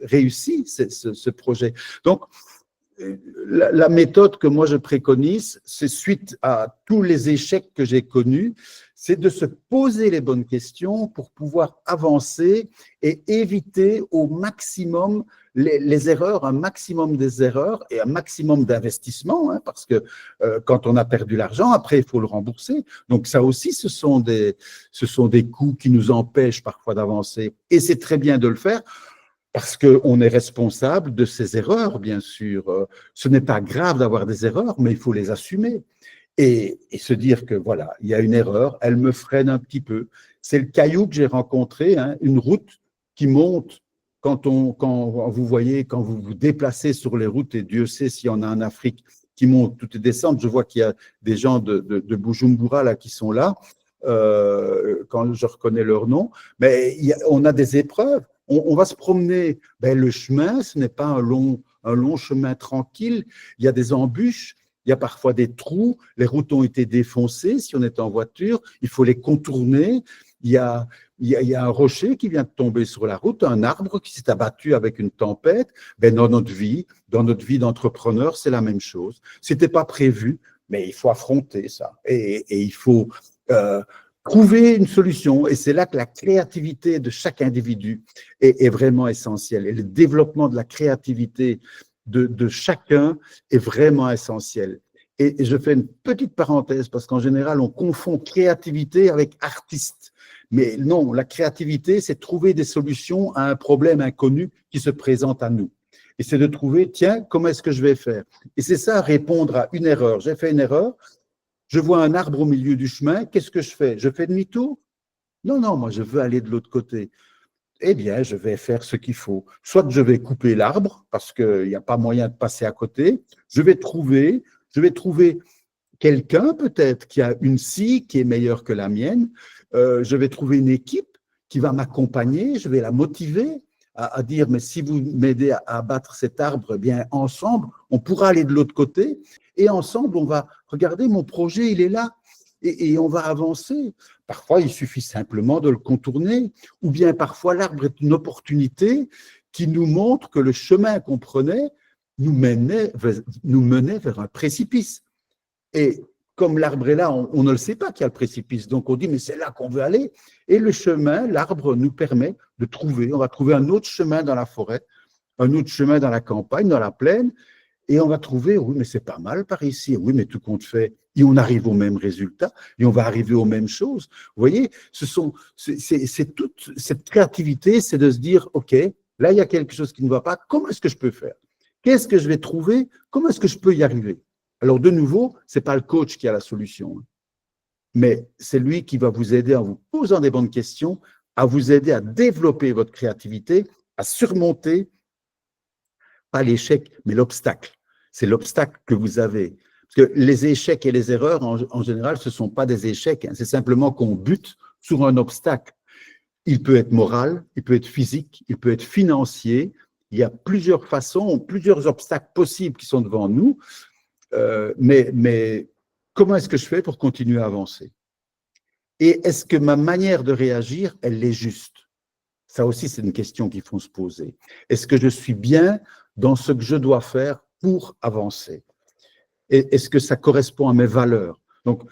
[SPEAKER 2] réussi ce projet. Donc, la méthode que moi je préconise, c'est suite à tous les échecs que j'ai connus, c'est de se poser les bonnes questions pour pouvoir avancer et éviter au maximum les erreurs, un maximum des erreurs et un maximum d'investissement, hein, parce que quand on a perdu l'argent, après il faut le rembourser. Donc ça aussi, ce sont des coûts qui nous empêchent parfois d'avancer. Et c'est très bien de le faire, parce qu'on est responsable de ces erreurs, bien sûr. Ce n'est pas grave d'avoir des erreurs, mais il faut les assumer. Et se dire que voilà, il y a une erreur, elle me freine un petit peu. C'est le caillou que j'ai rencontré, hein, une route qui monte quand vous voyez, quand vous vous déplacez sur les routes, et Dieu sait s'il y en a en Afrique qui montent toutes et descendent. Je vois qu'il y a des gens de Bujumbura là, qui sont là, quand je reconnais leur nom. Mais on a des épreuves. On va se promener. Le chemin, ce n'est pas un long chemin tranquille. Il y a des embûches. Il y a parfois des trous, les routes ont été défoncées. Si on est en voiture, il faut les contourner. Il y a un rocher qui vient de tomber sur la route, un arbre qui s'est abattu avec une tempête. Dans notre vie d'entrepreneur, c'est la même chose. C'était pas prévu, mais il faut affronter ça. Et il faut trouver une solution. Et c'est là que la créativité de chaque individu est vraiment essentielle. Et le développement de la créativité de chacun est vraiment essentiel. Et je fais une petite parenthèse parce qu'en général, on confond créativité avec artiste. Mais non, la créativité, c'est trouver des solutions à un problème inconnu qui se présente à nous. Et c'est de trouver, tiens, comment est-ce que je vais faire? Et c'est ça, répondre à une erreur. J'ai fait une erreur, je vois un arbre au milieu du chemin, qu'est-ce que je fais? Je fais demi-tour? Non, moi, je veux aller de l'autre côté. Eh bien, je vais faire ce qu'il faut. Soit je vais couper l'arbre parce qu'il n'y a pas moyen de passer à côté. Je vais trouver quelqu'un peut-être qui a une scie qui est meilleure que la mienne. Je vais trouver une équipe qui va m'accompagner, je vais la motiver à dire, mais si vous m'aidez à abattre cet arbre, eh bien ensemble, on pourra aller de l'autre côté et ensemble, on va regarder mon projet, il est là et on va avancer. Parfois, il suffit simplement de le contourner ou bien parfois l'arbre est une opportunité qui nous montre que le chemin qu'on prenait nous menait vers un précipice. Et comme l'arbre est là, on ne le sait pas qu'il y a le précipice. Donc on dit, mais c'est là qu'on veut aller. Et le chemin, l'arbre nous permet de trouver, on va trouver un autre chemin dans la forêt, un autre chemin dans la campagne, dans la plaine, et on va trouver, oui, mais c'est pas mal par ici, oui, mais tout compte fait, et on arrive au même résultat, et on va arriver aux mêmes choses. Vous voyez, c'est toute cette créativité, c'est de se dire, OK, là, il y a quelque chose qui ne va pas, comment est-ce que je peux faire? Qu'est-ce que je vais trouver? Comment est-ce que je peux y arriver? Alors, de nouveau, ce n'est pas le coach qui a la solution, mais c'est lui qui va vous aider en vous posant des bonnes questions, à vous aider à développer votre créativité, à surmonter, pas l'échec, mais l'obstacle. C'est l'obstacle que vous avez. Parce que les échecs et les erreurs, en général, ce ne sont pas des échecs, c'est simplement qu'on bute sur un obstacle. Il peut être moral, il peut être physique, il peut être financier. Il y a plusieurs façons, plusieurs obstacles possibles qui sont devant nous. Mais comment est-ce que je fais pour continuer à avancer? Et est-ce que ma manière de réagir, elle est juste? Ça aussi, c'est une question qu'il faut se poser. Est-ce que je suis bien dans ce que je dois faire pour avancer? Et est-ce que ça correspond à mes valeurs? Donc,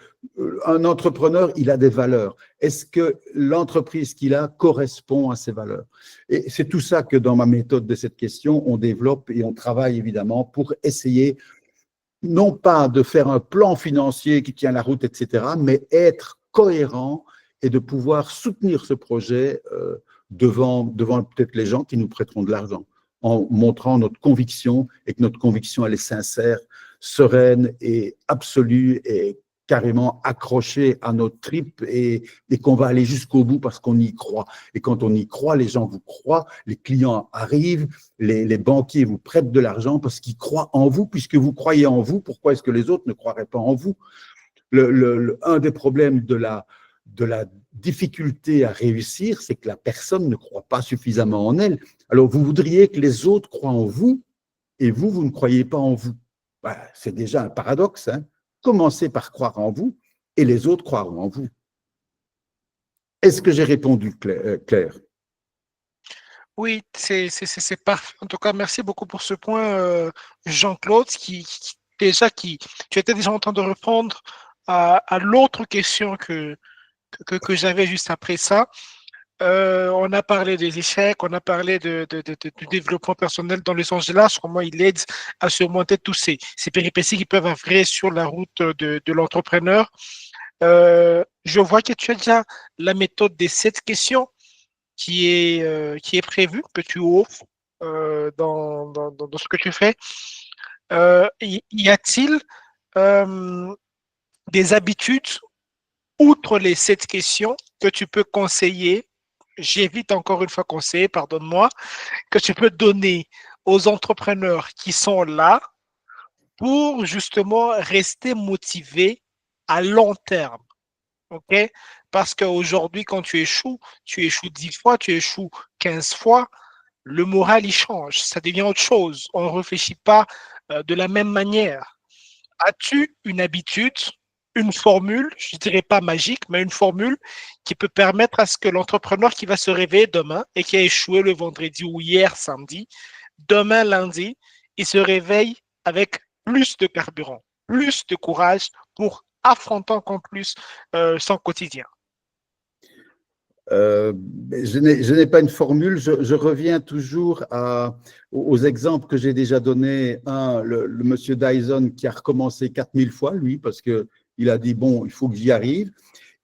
[SPEAKER 2] un entrepreneur, il a des valeurs. Est-ce que l'entreprise qu'il a correspond à ses valeurs? Et c'est tout ça que dans ma méthode de cette question, on développe et on travaille évidemment pour essayer non pas de faire un plan financier qui tient la route, etc., mais être cohérent et de pouvoir soutenir ce projet devant peut-être les gens qui nous prêteront de l'argent, en montrant notre conviction et que notre conviction, elle est sincère, sereine et absolue et carrément accrochée à notre tripes et qu'on va aller jusqu'au bout parce qu'on y croit. Et quand on y croit, les gens vous croient, les clients arrivent, les banquiers vous prêtent de l'argent parce qu'ils croient en vous, puisque vous croyez en vous, pourquoi est-ce que les autres ne croiraient pas en vous? Un des problèmes de la difficulté à réussir, c'est que la personne ne croit pas suffisamment en elle. Alors, vous voudriez que les autres croient en vous et vous ne croyez pas en vous. Ben, c'est déjà un paradoxe, hein? Commencez par croire en vous et les autres croiront en vous. Est-ce que j'ai répondu, Claire?
[SPEAKER 1] Oui, c'est parfait. En tout cas, merci beaucoup pour ce point, Jean-Claude, tu étais déjà en train de répondre à l'autre question que j'avais juste après ça. On a parlé des échecs, on a parlé du développement personnel dans le sens large, comment il aide à surmonter tous ces péripéties qui peuvent arriver sur la route de l'entrepreneur. Je vois que tu as déjà la méthode des 7 questions qui est prévue, que tu offres dans ce que tu fais. Y a-t-il des habitudes, outre les 7 questions, que tu peux conseiller? J'évite encore une fois conseiller, pardonne-moi, que tu peux donner aux entrepreneurs qui sont là pour justement rester motivés à long terme. OK? Parce qu'aujourd'hui, quand tu échoues 10 fois, tu échoues 15 fois, le moral, il change. Ça devient autre chose. On ne réfléchit pas de la même manière. As-tu une habitude, une formule, je ne dirais pas magique, mais une formule qui peut permettre à ce que l'entrepreneur qui va se réveiller demain et qui a échoué le vendredi ou hier samedi, demain lundi, il se réveille avec plus de carburant, plus de courage pour affronter encore plus son quotidien?
[SPEAKER 2] Je n'ai pas une formule, je reviens toujours aux exemples que j'ai déjà donnés. Le monsieur Dyson qui a recommencé 4000 fois, lui, parce qu'il a dit, bon, il faut que j'y arrive.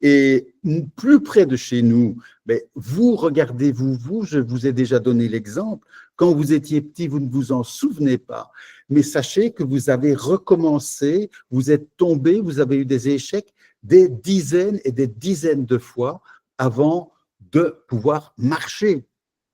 [SPEAKER 2] Et plus près de chez nous, vous, regardez-vous, je vous ai déjà donné l'exemple. Quand vous étiez petit, vous ne vous en souvenez pas. Mais sachez que vous avez recommencé, vous êtes tombé, vous avez eu des échecs des dizaines et des dizaines de fois avant de pouvoir marcher.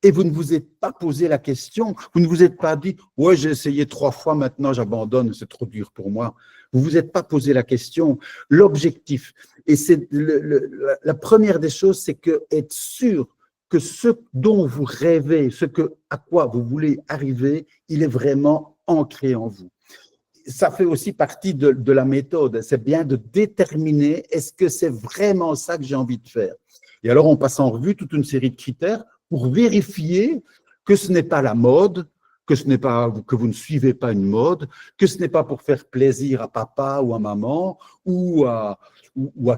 [SPEAKER 2] Et vous ne vous êtes pas posé la question, vous ne vous êtes pas dit « ouais, j'ai essayé 3 fois, maintenant j'abandonne, c'est trop dur pour moi ». Vous vous êtes pas posé la question, l'objectif. Et c'est la première des choses, c'est que être sûr que ce dont vous rêvez, à quoi vous voulez arriver, il est vraiment ancré en vous. Ça fait aussi partie de la méthode. C'est bien de déterminer est-ce que c'est vraiment ça que j'ai envie de faire. Et alors, on passe en revue toute une série de critères pour vérifier que ce n'est pas la mode, que vous ne suivez pas une mode, que ce n'est pas pour faire plaisir à papa ou à maman ou à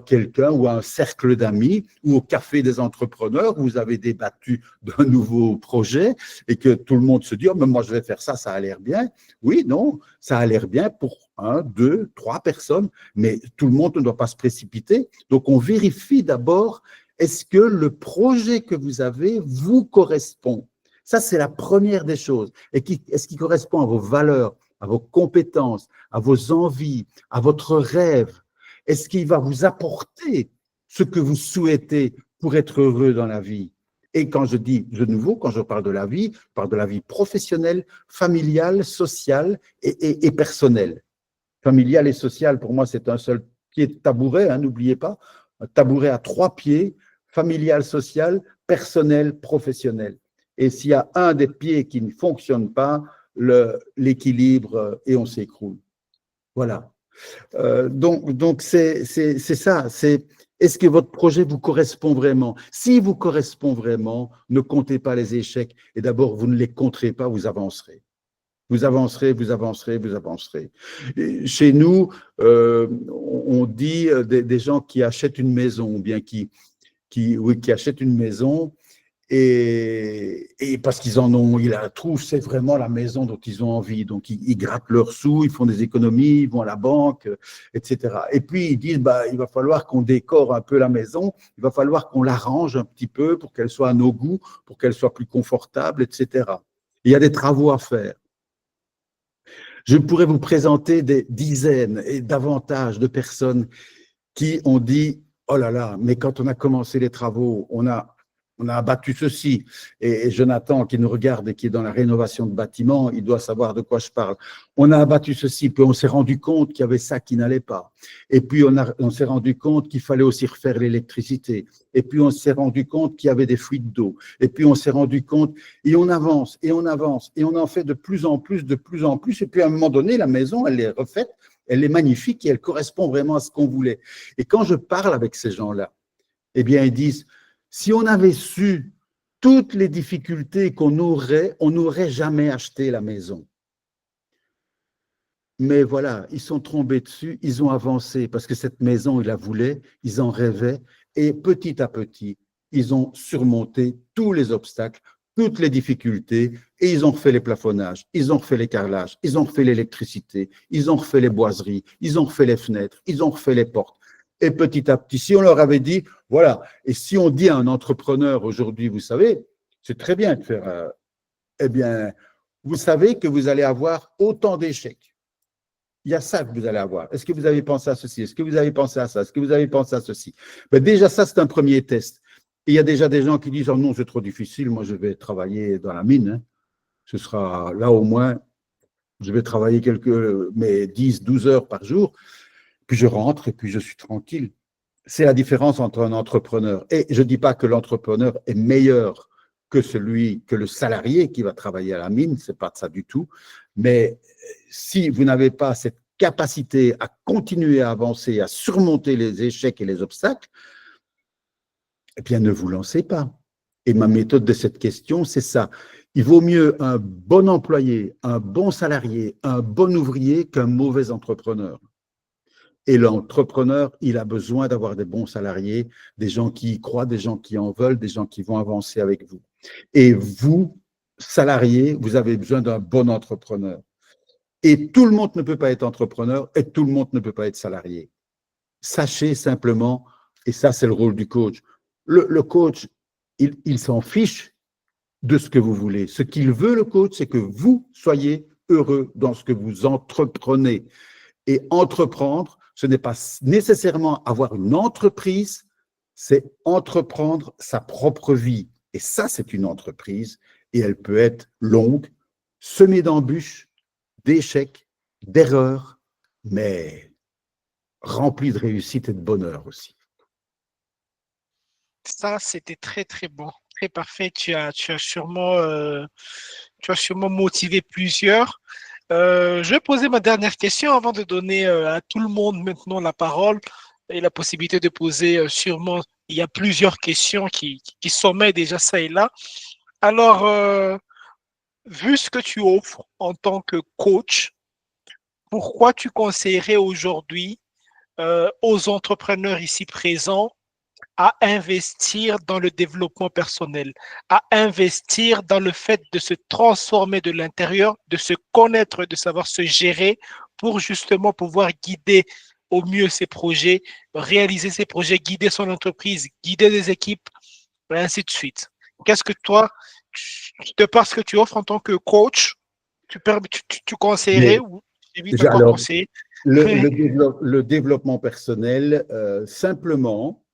[SPEAKER 2] quelqu'un ou à un cercle d'amis ou au café des entrepreneurs où vous avez débattu d'un nouveau projet et que tout le monde se dit « Oh, mais moi, je vais faire ça, ça a l'air bien. » Oui, non, ça a l'air bien pour 1, 2, 3 personnes, mais tout le monde ne doit pas se précipiter. Donc, on vérifie d'abord, est-ce que le projet que vous avez vous correspond? Ça, c'est la première des choses. Et est-ce qu'il correspond à vos valeurs, à vos compétences, à vos envies, à votre rêve? Est-ce qu'il va vous apporter ce que vous souhaitez pour être heureux dans la vie? Et quand je dis de nouveau, quand je parle de la vie, je parle de la vie professionnelle, familiale, sociale et personnelle. Familiale et sociale, pour moi, c'est un seul pied de tabouret, hein, n'oubliez pas. Un tabouret à 3 pieds, familial, social, personnel, professionnel. Et s'il y a un des pieds qui ne fonctionne pas, l'équilibre et on s'écroule. Voilà. Donc c'est ça. Est-ce que votre projet vous correspond vraiment? Si vous correspond vraiment, ne comptez pas les échecs. Et d'abord, vous ne les compterez pas, vous avancerez. Vous avancerez, vous avancerez, vous avancerez. Et chez nous, on dit des gens qui achètent une maison, ou bien qui achètent une maison, et parce qu'ils ils la trouvent, c'est vraiment la maison dont ils ont envie. Donc, ils grattent leurs sous, ils font des économies, ils vont à la banque, etc. Et puis, ils disent, bah, il va falloir qu'on décore un peu la maison, il va falloir qu'on l'arrange un petit peu pour qu'elle soit à nos goûts, pour qu'elle soit plus confortable, etc. Il y a des travaux à faire. Je pourrais vous présenter des dizaines et davantage de personnes qui ont dit, oh là là, mais quand on a commencé les travaux, on a abattu ceci. Et Jonathan, qui nous regarde et qui est dans la rénovation de bâtiments, il doit savoir de quoi je parle. On a abattu ceci, puis on s'est rendu compte qu'il y avait ça qui n'allait pas. Et puis on s'est rendu compte qu'il fallait aussi refaire l'électricité. Et puis on s'est rendu compte qu'il y avait des fuites d'eau. Et puis on s'est rendu compte, et on avance, et on avance, et on en fait de plus en plus, de plus en plus. Et puis à un moment donné, la maison, elle est refaite, elle est magnifique et elle correspond vraiment à ce qu'on voulait. Et quand je parle avec ces gens-là, eh bien, ils disent, si on avait su toutes les difficultés on n'aurait jamais acheté la maison. Mais voilà, ils sont tombés dessus, ils ont avancé parce que cette maison, ils la voulaient, ils en rêvaient et petit à petit, ils ont surmonté tous les obstacles, toutes les difficultés et ils ont refait les plafonnages, ils ont refait les carrelages, ils ont refait l'électricité, ils ont refait les boiseries, ils ont refait les fenêtres, ils ont refait les portes. Et petit à petit, si on leur avait dit, voilà, et si on dit à un entrepreneur aujourd'hui, vous savez, c'est très bien de faire, eh bien, vous savez que vous allez avoir autant d'échecs. Il y a ça que vous allez avoir. Est-ce que vous avez pensé à ceci? Est-ce que vous avez pensé à ça? Est-ce que vous avez pensé à ceci? Ben déjà, ça, c'est un premier test. Et il y a déjà des gens qui disent, oh non, c'est trop difficile, moi, je vais travailler dans la mine. Hein. Ce sera là au moins, je vais travailler mais 10, 12 heures par jour. Puis je rentre et puis je suis tranquille. C'est la différence entre un entrepreneur. Et je ne dis pas que l'entrepreneur est meilleur que le salarié qui va travailler à la mine, ce n'est pas ça du tout. Mais si vous n'avez pas cette capacité à continuer à avancer, à surmonter les échecs et les obstacles, eh bien, ne vous lancez pas. Et ma méthode de cette question, c'est ça. Il vaut mieux un bon employé, un bon salarié, un bon ouvrier qu'un mauvais entrepreneur. Et l'entrepreneur, il a besoin d'avoir des bons salariés, des gens qui y croient, des gens qui en veulent, des gens qui vont avancer avec vous. Et vous, salariés, vous avez besoin d'un bon entrepreneur. Et tout le monde ne peut pas être entrepreneur et tout le monde ne peut pas être salarié. Sachez simplement, et ça c'est le rôle du coach, le coach, il s'en fiche de ce que vous voulez. Ce qu'il veut, le coach, c'est que vous soyez heureux dans ce que vous entreprenez. Et entreprendre, ce n'est pas nécessairement avoir une entreprise, c'est entreprendre sa propre vie. Et ça, c'est une entreprise et elle peut être longue, semée d'embûches, d'échecs, d'erreurs, mais rempli de réussite et de bonheur aussi.
[SPEAKER 1] Ça, c'était très, très bon, très parfait. Tu as sûrement motivé plusieurs. Je vais poser ma dernière question avant de donner à tout le monde maintenant la parole et la possibilité de poser sûrement, il y a plusieurs questions qui sommeillent déjà ça et là. Alors, vu ce que tu offres en tant que coach, pourquoi tu conseillerais aujourd'hui aux entrepreneurs ici présents à investir dans le développement personnel, à investir dans le fait de se transformer de l'intérieur, de se connaître, de savoir se gérer pour justement pouvoir guider au mieux ses projets, réaliser ses projets, guider son entreprise, guider des équipes, et ainsi de suite. Qu'est-ce que toi, de par ce que tu offres en tant que coach, tu conseillerais
[SPEAKER 2] Mais
[SPEAKER 1] ou j'évite encore
[SPEAKER 2] alors,
[SPEAKER 1] conseiller?
[SPEAKER 2] le développement personnel, simplement,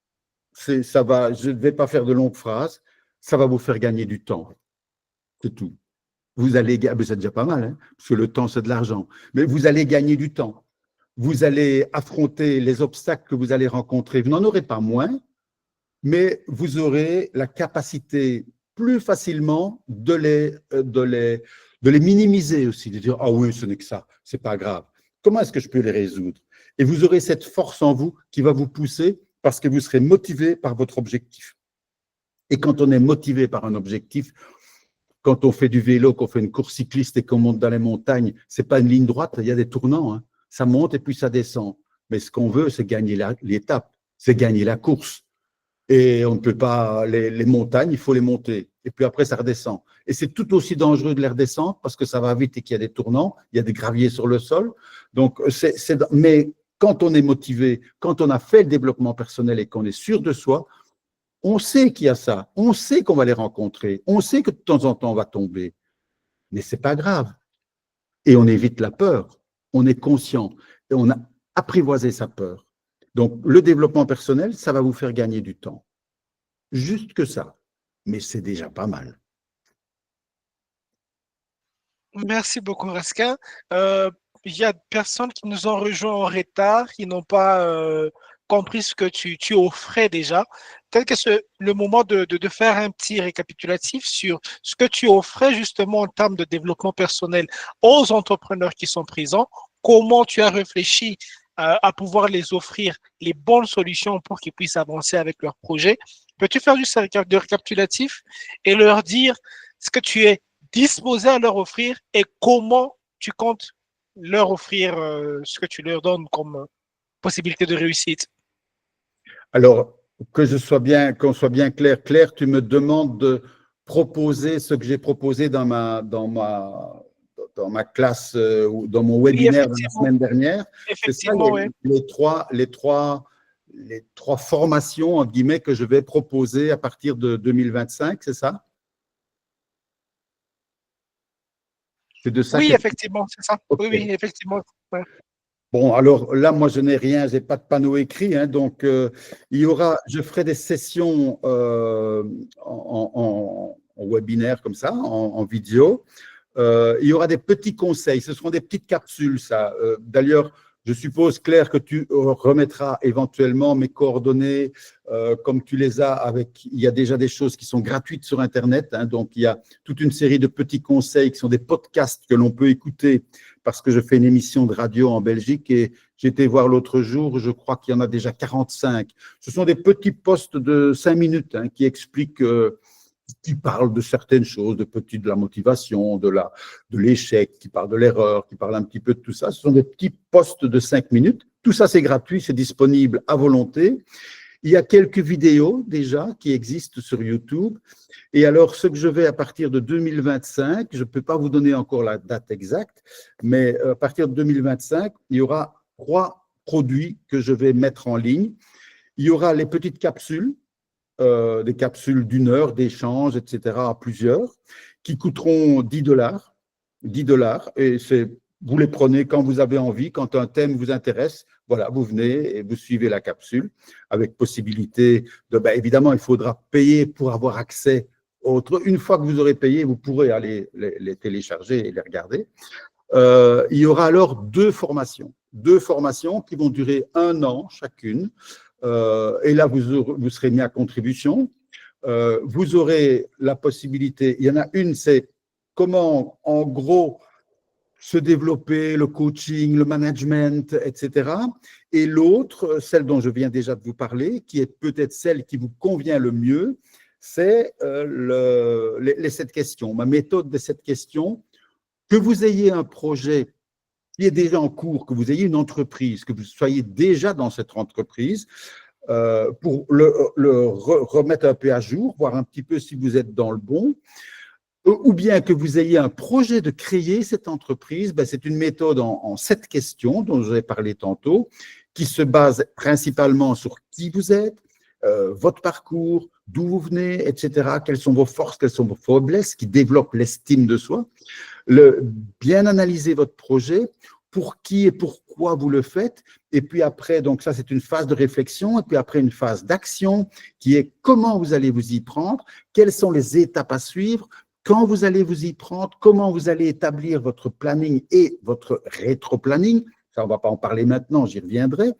[SPEAKER 2] ça va, je ne vais pas faire de longues phrases, ça va vous faire gagner du temps. C'est tout. Vous allez, c'est déjà pas mal, hein, parce que le temps, c'est de l'argent. Mais vous allez gagner du temps. Vous allez affronter les obstacles que vous allez rencontrer. Vous n'en aurez pas moins, mais vous aurez la capacité plus facilement de les minimiser aussi, de dire, ah oui, ce n'est que ça, c'est pas grave. Comment est-ce que je peux les résoudre? Et vous aurez cette force en vous qui va vous pousser parce que vous serez motivé par votre objectif. Et quand on est motivé par un objectif, quand on fait du vélo, qu'on fait une course cycliste et qu'on monte dans les montagnes, c'est pas une ligne droite, il y a des tournants, hein. Ça monte et puis ça descend. Mais ce qu'on veut, c'est gagner l'étape, c'est gagner la course. Et on ne peut pas, les montagnes, il faut les monter. Et puis après, ça redescend. Et c'est tout aussi dangereux de les redescendre parce que ça va vite et qu'il y a des tournants, il y a des graviers sur le sol. Donc, mais quand on est motivé, quand on a fait le développement personnel et qu'on est sûr de soi, on sait qu'il y a ça, on sait qu'on va les rencontrer, on sait que de temps en temps, on va tomber. Mais c'est pas grave. Et on évite la peur. On est conscient et on a apprivoisé sa peur. Donc, le développement personnel, ça va vous faire gagner du temps. Juste que ça. Mais c'est déjà pas mal.
[SPEAKER 1] Merci beaucoup, Raskin. Il y a des personnes qui nous ont rejoints en retard, qui n'ont pas compris ce que tu offrais déjà. Peut-être que c'est le moment de faire un petit récapitulatif sur ce que tu offrais justement en termes de développement personnel aux entrepreneurs qui sont présents, comment tu as réfléchi à pouvoir les offrir les bonnes solutions pour qu'ils puissent avancer avec leur projet. Peux-tu faire juste un récapitulatif et leur dire ce que tu es disposé à leur offrir et comment tu comptes leur offrir ce que tu leur donnes comme possibilité de réussite?
[SPEAKER 2] Alors, qu'on soit bien clair. Claire, tu me demandes de proposer ce que j'ai proposé dans ma classe ou dans mon
[SPEAKER 1] Oui,
[SPEAKER 2] webinaire de la
[SPEAKER 1] effectivement.
[SPEAKER 2] semaine dernière. C'est ça,
[SPEAKER 1] Effectivement, oui.
[SPEAKER 2] les trois formations, entre guillemets, que je vais proposer à partir de 2025, c'est ça? C'est de ça
[SPEAKER 1] Oui,
[SPEAKER 2] que…
[SPEAKER 1] effectivement, c'est ça. Oui,
[SPEAKER 2] Ok.
[SPEAKER 1] oui, effectivement. Ouais.
[SPEAKER 2] Bon, alors là, moi, je n'ai rien, je n'ai pas de panneau écrit, hein, donc je ferai des sessions en webinaire comme ça, en vidéo. Il y aura des petits conseils, ce seront des petites capsules, ça. D'ailleurs, je suppose, Claire, que tu remettras éventuellement mes coordonnées comme tu les as il y a déjà des choses qui sont gratuites sur Internet, hein, donc il y a toute une série de petits conseils qui sont des podcasts que l'on peut écouter parce que je fais une émission de radio en Belgique et j'ai été voir l'autre jour, je crois qu'il y en a déjà 45. Ce sont des petits posts de 5 minutes hein, qui expliquent qui parle de certaines choses, de la motivation, de l'échec, qui parle de l'erreur, qui parle un petit peu de tout ça. Ce sont des petits posts de 5 minutes. Tout ça, c'est gratuit, c'est disponible à volonté. Il y a quelques vidéos déjà qui existent sur YouTube. Et alors, ce que je vais à partir de 2025, je ne peux pas vous donner encore la date exacte, mais à partir de 2025, il y aura 3 produits que je vais mettre en ligne. Il y aura les petites capsules, des capsules d'1 heure d'échange, etc., à plusieurs, qui coûteront $10. $10. Et vous les prenez quand vous avez envie, quand un thème vous intéresse. Voilà, vous venez et vous suivez la capsule avec possibilité de… évidemment, il faudra payer pour avoir accès aux autres. Une fois que vous aurez payé, vous pourrez aller les télécharger et les regarder. Il y aura alors 2 formations. 2 formations qui vont durer 1 an chacune. Et là, vous serez mis à contribution. Vous aurez la possibilité, il y en a une, c'est comment, en gros, se développer, le coaching, le management, etc. Et l'autre, celle dont je viens déjà de vous parler, qui est peut-être celle qui vous convient le mieux, c'est les 7 questions, ma méthode des 7 questions. Que vous ayez un projet qui est déjà en cours, que vous ayez une entreprise, que vous soyez déjà dans cette entreprise, pour le remettre un peu à jour, voir un petit peu si vous êtes dans le bon, ou bien que vous ayez un projet de créer cette entreprise, ben c'est une méthode en 7 questions dont je vous ai parlé tantôt, qui se base principalement sur qui vous êtes, votre parcours, d'où vous venez, etc. Quelles sont vos forces, quelles sont vos faiblesses, qui développent l'estime de soi. Bien analyser votre projet, pour qui et pourquoi vous le faites, et puis après, donc ça c'est une phase de réflexion, et puis après une phase d'action, qui est comment vous allez vous y prendre, quelles sont les étapes à suivre, quand vous allez vous y prendre, comment vous allez établir votre planning et votre rétro-planning, ça on ne va pas en parler maintenant, j'y reviendrai,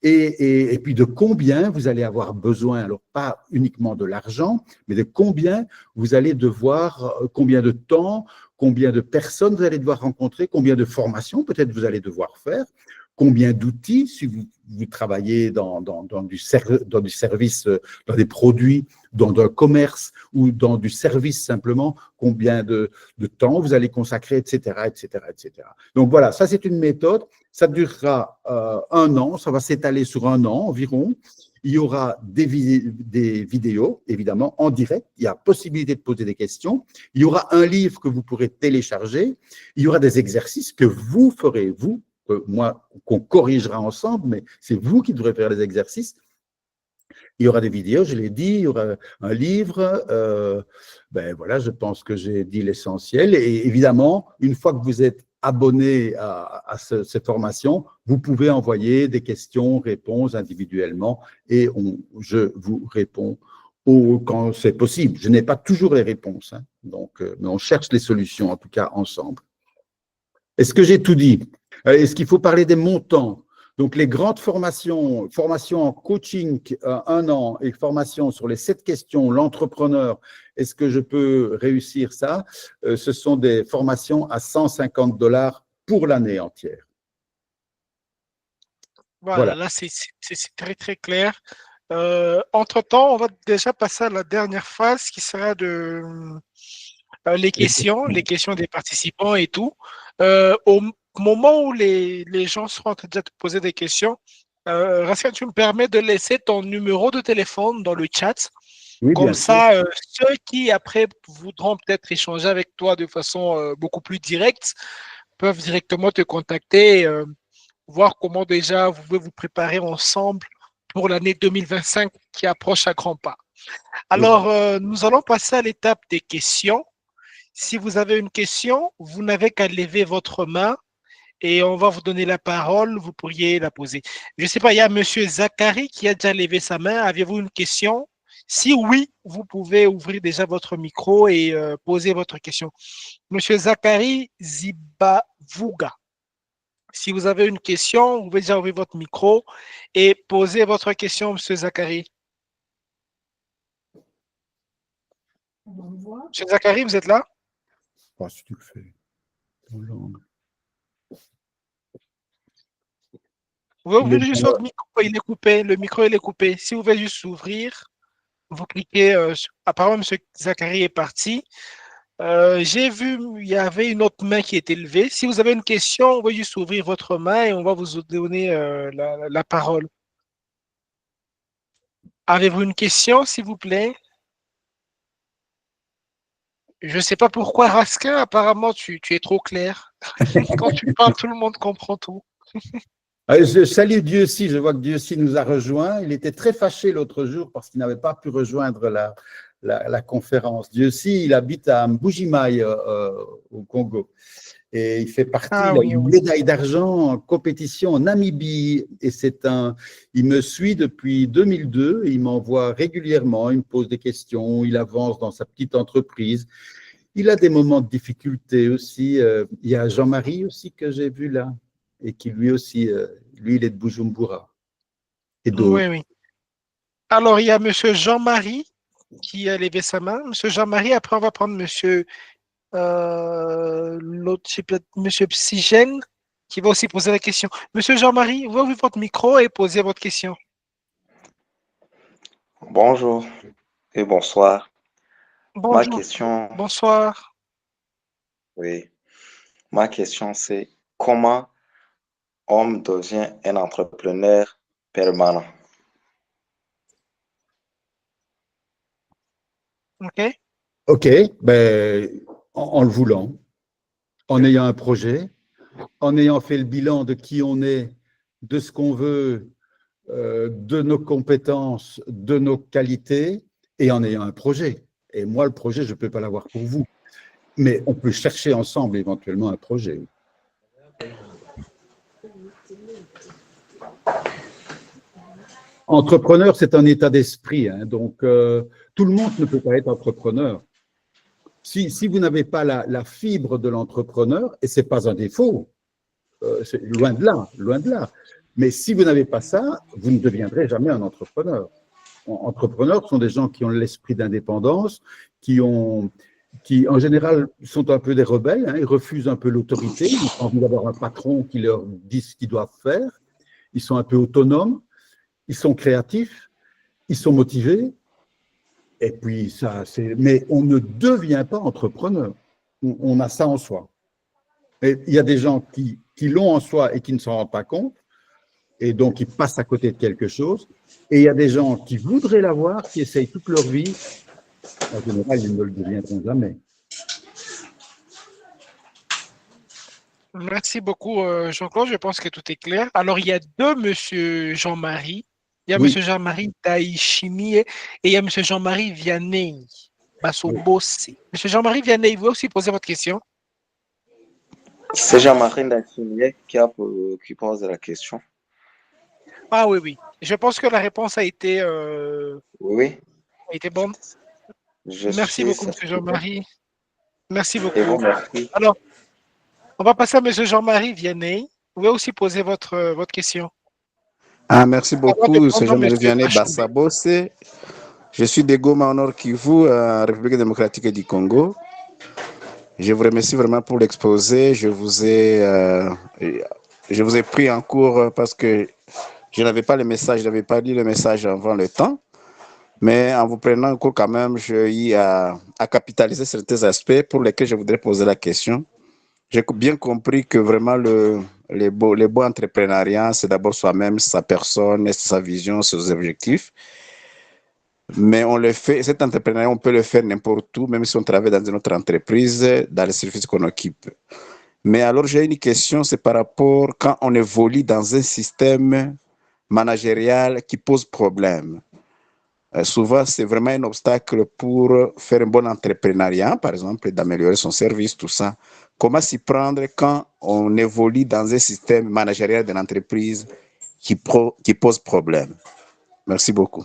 [SPEAKER 2] et puis de combien vous allez avoir besoin, alors pas uniquement de l'argent, mais de combien vous allez devoir, combien de temps, combien de personnes vous allez devoir rencontrer, combien de formations peut-être vous allez devoir faire, combien d'outils, si vous travaillez dans du service, dans des produits, dans un commerce ou dans du service simplement, combien de temps vous allez consacrer, etc., etc., etc. Donc voilà, ça c'est une méthode, ça durera 1 an, ça va s'étaler sur 1 an environ. Il y aura des vidéos, évidemment, en direct. Il y a possibilité de poser des questions. Il y aura un livre que vous pourrez télécharger. Il y aura des exercices que vous ferez, vous, moi, qu'on corrigera ensemble, mais c'est vous qui devrez faire les exercices. Il y aura des vidéos, je l'ai dit, il y aura un livre. Ben voilà, je pense que j'ai dit l'essentiel. Et évidemment, une fois que vous êtes abonné à cette formation, vous pouvez envoyer des questions, réponses individuellement et je vous réponds quand c'est possible. Je n'ai pas toujours les réponses, hein, donc, mais on cherche les solutions, en tout cas ensemble. Est-ce que j'ai tout dit? Est-ce qu'il faut parler des montants? Donc, les grandes formations, formation en coaching 1 an et formation sur les 7 questions, l'entrepreneur, est-ce que je peux réussir ça? Ce sont des formations à 150 $ pour l'année entière.
[SPEAKER 1] Voilà, là, c'est très, très clair. Entre-temps, on va déjà passer à la dernière phase qui sera de les questions des participants et tout. Au moment où les gens seront en train de te poser des questions, Rascal, tu me permets de laisser ton numéro de téléphone dans le chat.
[SPEAKER 2] Oui,
[SPEAKER 1] Comme
[SPEAKER 2] bien
[SPEAKER 1] ça,
[SPEAKER 2] sûr.
[SPEAKER 1] ceux qui après voudront peut-être échanger avec toi de façon beaucoup plus directe peuvent directement te contacter, voir comment déjà vous pouvez vous préparer ensemble pour l'année 2025 qui approche à grands pas. Alors, nous allons passer à l'étape des questions. Si vous avez une question, vous n'avez qu'à lever votre main et on va vous donner la parole. Vous pourriez la poser. Je ne sais pas, il y a Monsieur Zachary qui a déjà levé sa main. Aviez-vous une question? Si oui, vous pouvez ouvrir déjà votre micro et poser votre question. Monsieur Zachary Zibavouga, si vous avez une question, vous pouvez déjà ouvrir votre micro et poser votre question, Monsieur Zachary. Monsieur Zachary, vous êtes là?
[SPEAKER 2] Oh, si tu le fais.
[SPEAKER 1] Vous pouvez ouvrir juste votre micro, il est coupé. Le micro, il est coupé. Si vous voulez juste ouvrir, vous cliquez. Apparemment, M. Zachary est parti. J'ai vu, il y avait une autre main qui était levée. Si vous avez une question, vous pouvez juste ouvrir votre main et on va vous donner la parole. Avez-vous une question, s'il vous plaît? Je ne sais pas pourquoi, Raskin, apparemment, tu es trop clair. Quand tu parles, tout le monde comprend tout.
[SPEAKER 2] Je salue Dieu-ci, je vois que Dieu-ci nous a rejoints. Il était très fâché l'autre jour parce qu'il n'avait pas pu rejoindre la conférence. Dieu-ci, il habite à Mbujimaï au Congo. Et il fait partie, il a une médaille d'argent en compétition en Namibie. Et il me suit depuis 2002, et il m'envoie régulièrement, il me pose des questions, il avance dans sa petite entreprise. Il a des moments de difficulté aussi. Il y a Jean-Marie aussi que j'ai vu là. et qui lui aussi, lui, il est de Bujumbura et
[SPEAKER 1] Oui,
[SPEAKER 2] d'autres.
[SPEAKER 1] oui. Alors, il y a Monsieur Jean-Marie qui a levé sa main. Monsieur Jean-Marie, après, on va prendre Monsieur, l'autre, c'est peut-être Monsieur Psygène qui va aussi poser la question. Monsieur Jean-Marie, vous ouvrez votre micro et posez votre question.
[SPEAKER 3] Bonjour et bonsoir. Ma
[SPEAKER 1] Bonjour,
[SPEAKER 3] question,
[SPEAKER 1] bonsoir.
[SPEAKER 3] oui, ma question c'est comment on devient un entrepreneur permanent?
[SPEAKER 1] OK?
[SPEAKER 2] OK, ben, en le voulant, en ayant un projet, en ayant fait le bilan de qui on est, de ce qu'on veut, de nos compétences, de nos qualités, et en ayant un projet. Et moi, le projet, je ne peux pas l'avoir pour vous. Mais on peut chercher ensemble éventuellement un projet. Entrepreneur, c'est un état d'esprit. Hein, donc, tout le monde ne peut pas être entrepreneur. Si vous n'avez pas la fibre de l'entrepreneur, et ce n'est pas un défaut, c'est loin de là, loin de là. Mais si vous n'avez pas ça, vous ne deviendrez jamais un entrepreneur. Entrepreneurs sont des gens qui ont l'esprit d'indépendance, qui en général sont un peu des rebelles, hein, ils refusent un peu l'autorité, ils ont envie d'avoir un patron qui leur dit ce qu'ils doivent faire, ils sont un peu autonomes, ils sont créatifs, ils sont motivés, et puis ça, mais on ne devient pas entrepreneur, on a ça en soi. Et il y a des gens qui l'ont en soi et qui ne s'en rendent pas compte, et donc ils passent à côté de quelque chose, et il y a des gens qui voudraient l'avoir, qui essayent toute leur vie. En général, ils ne le deviendront jamais.
[SPEAKER 1] Merci beaucoup, Jean-Claude. Je pense que tout est clair. Alors, il y a deux Monsieur Jean-Marie. Il y a
[SPEAKER 2] Oui,
[SPEAKER 1] Monsieur Jean-Marie Daïchimi et il y a Monsieur Jean-Marie Vianney
[SPEAKER 2] oui.
[SPEAKER 1] Bassobossé. Monsieur Jean-Marie Vianney, vous aussi poser votre question.
[SPEAKER 3] C'est Jean-Marie Ndakimiye qui pose la question.
[SPEAKER 1] Ah oui, oui. Je pense que la réponse
[SPEAKER 3] Oui,
[SPEAKER 1] a été bonne.
[SPEAKER 3] je
[SPEAKER 1] Merci
[SPEAKER 3] suis
[SPEAKER 1] beaucoup, Monsieur
[SPEAKER 3] satisfait.
[SPEAKER 1] Jean-Marie. Merci
[SPEAKER 3] Et vous,
[SPEAKER 1] beaucoup.
[SPEAKER 3] merci.
[SPEAKER 1] Alors, on va passer à Monsieur Jean-Marie Vianney. Vous pouvez aussi poser votre question.
[SPEAKER 4] Ah, merci
[SPEAKER 1] Avant de
[SPEAKER 4] beaucoup, ce
[SPEAKER 1] prendre
[SPEAKER 4] Jean-Marie
[SPEAKER 1] Monsieur
[SPEAKER 4] Vianney
[SPEAKER 1] Achoubé.
[SPEAKER 4] Bassabosse. Je suis de Goma, au Nord Kivu, République démocratique du Congo. Je vous remercie vraiment pour l'exposé. Je vous ai pris en cours parce que je n'avais pas le message, je n'avais pas lu le message avant le temps. Mais en vous prenant en cours quand même, j'ai eu à capitaliser certains aspects pour lesquels je voudrais poser la question. J'ai bien compris que vraiment les beaux entrepreneuriat, c'est d'abord soi-même, sa personne, sa vision, ses objectifs. Mais on le fait, cet entrepreneuriat, on peut le faire n'importe où, même si on travaille dans une autre entreprise, dans les services qu'on occupe. Mais alors, j'ai une question, c'est par rapport quand on évolue dans un système managérial qui pose problème. Souvent, c'est vraiment un obstacle pour faire un bon entrepreneuriat, par exemple, d'améliorer son service, tout ça. Comment s'y prendre quand on évolue dans un système managérial de l'entreprise qui pose problème? Merci beaucoup.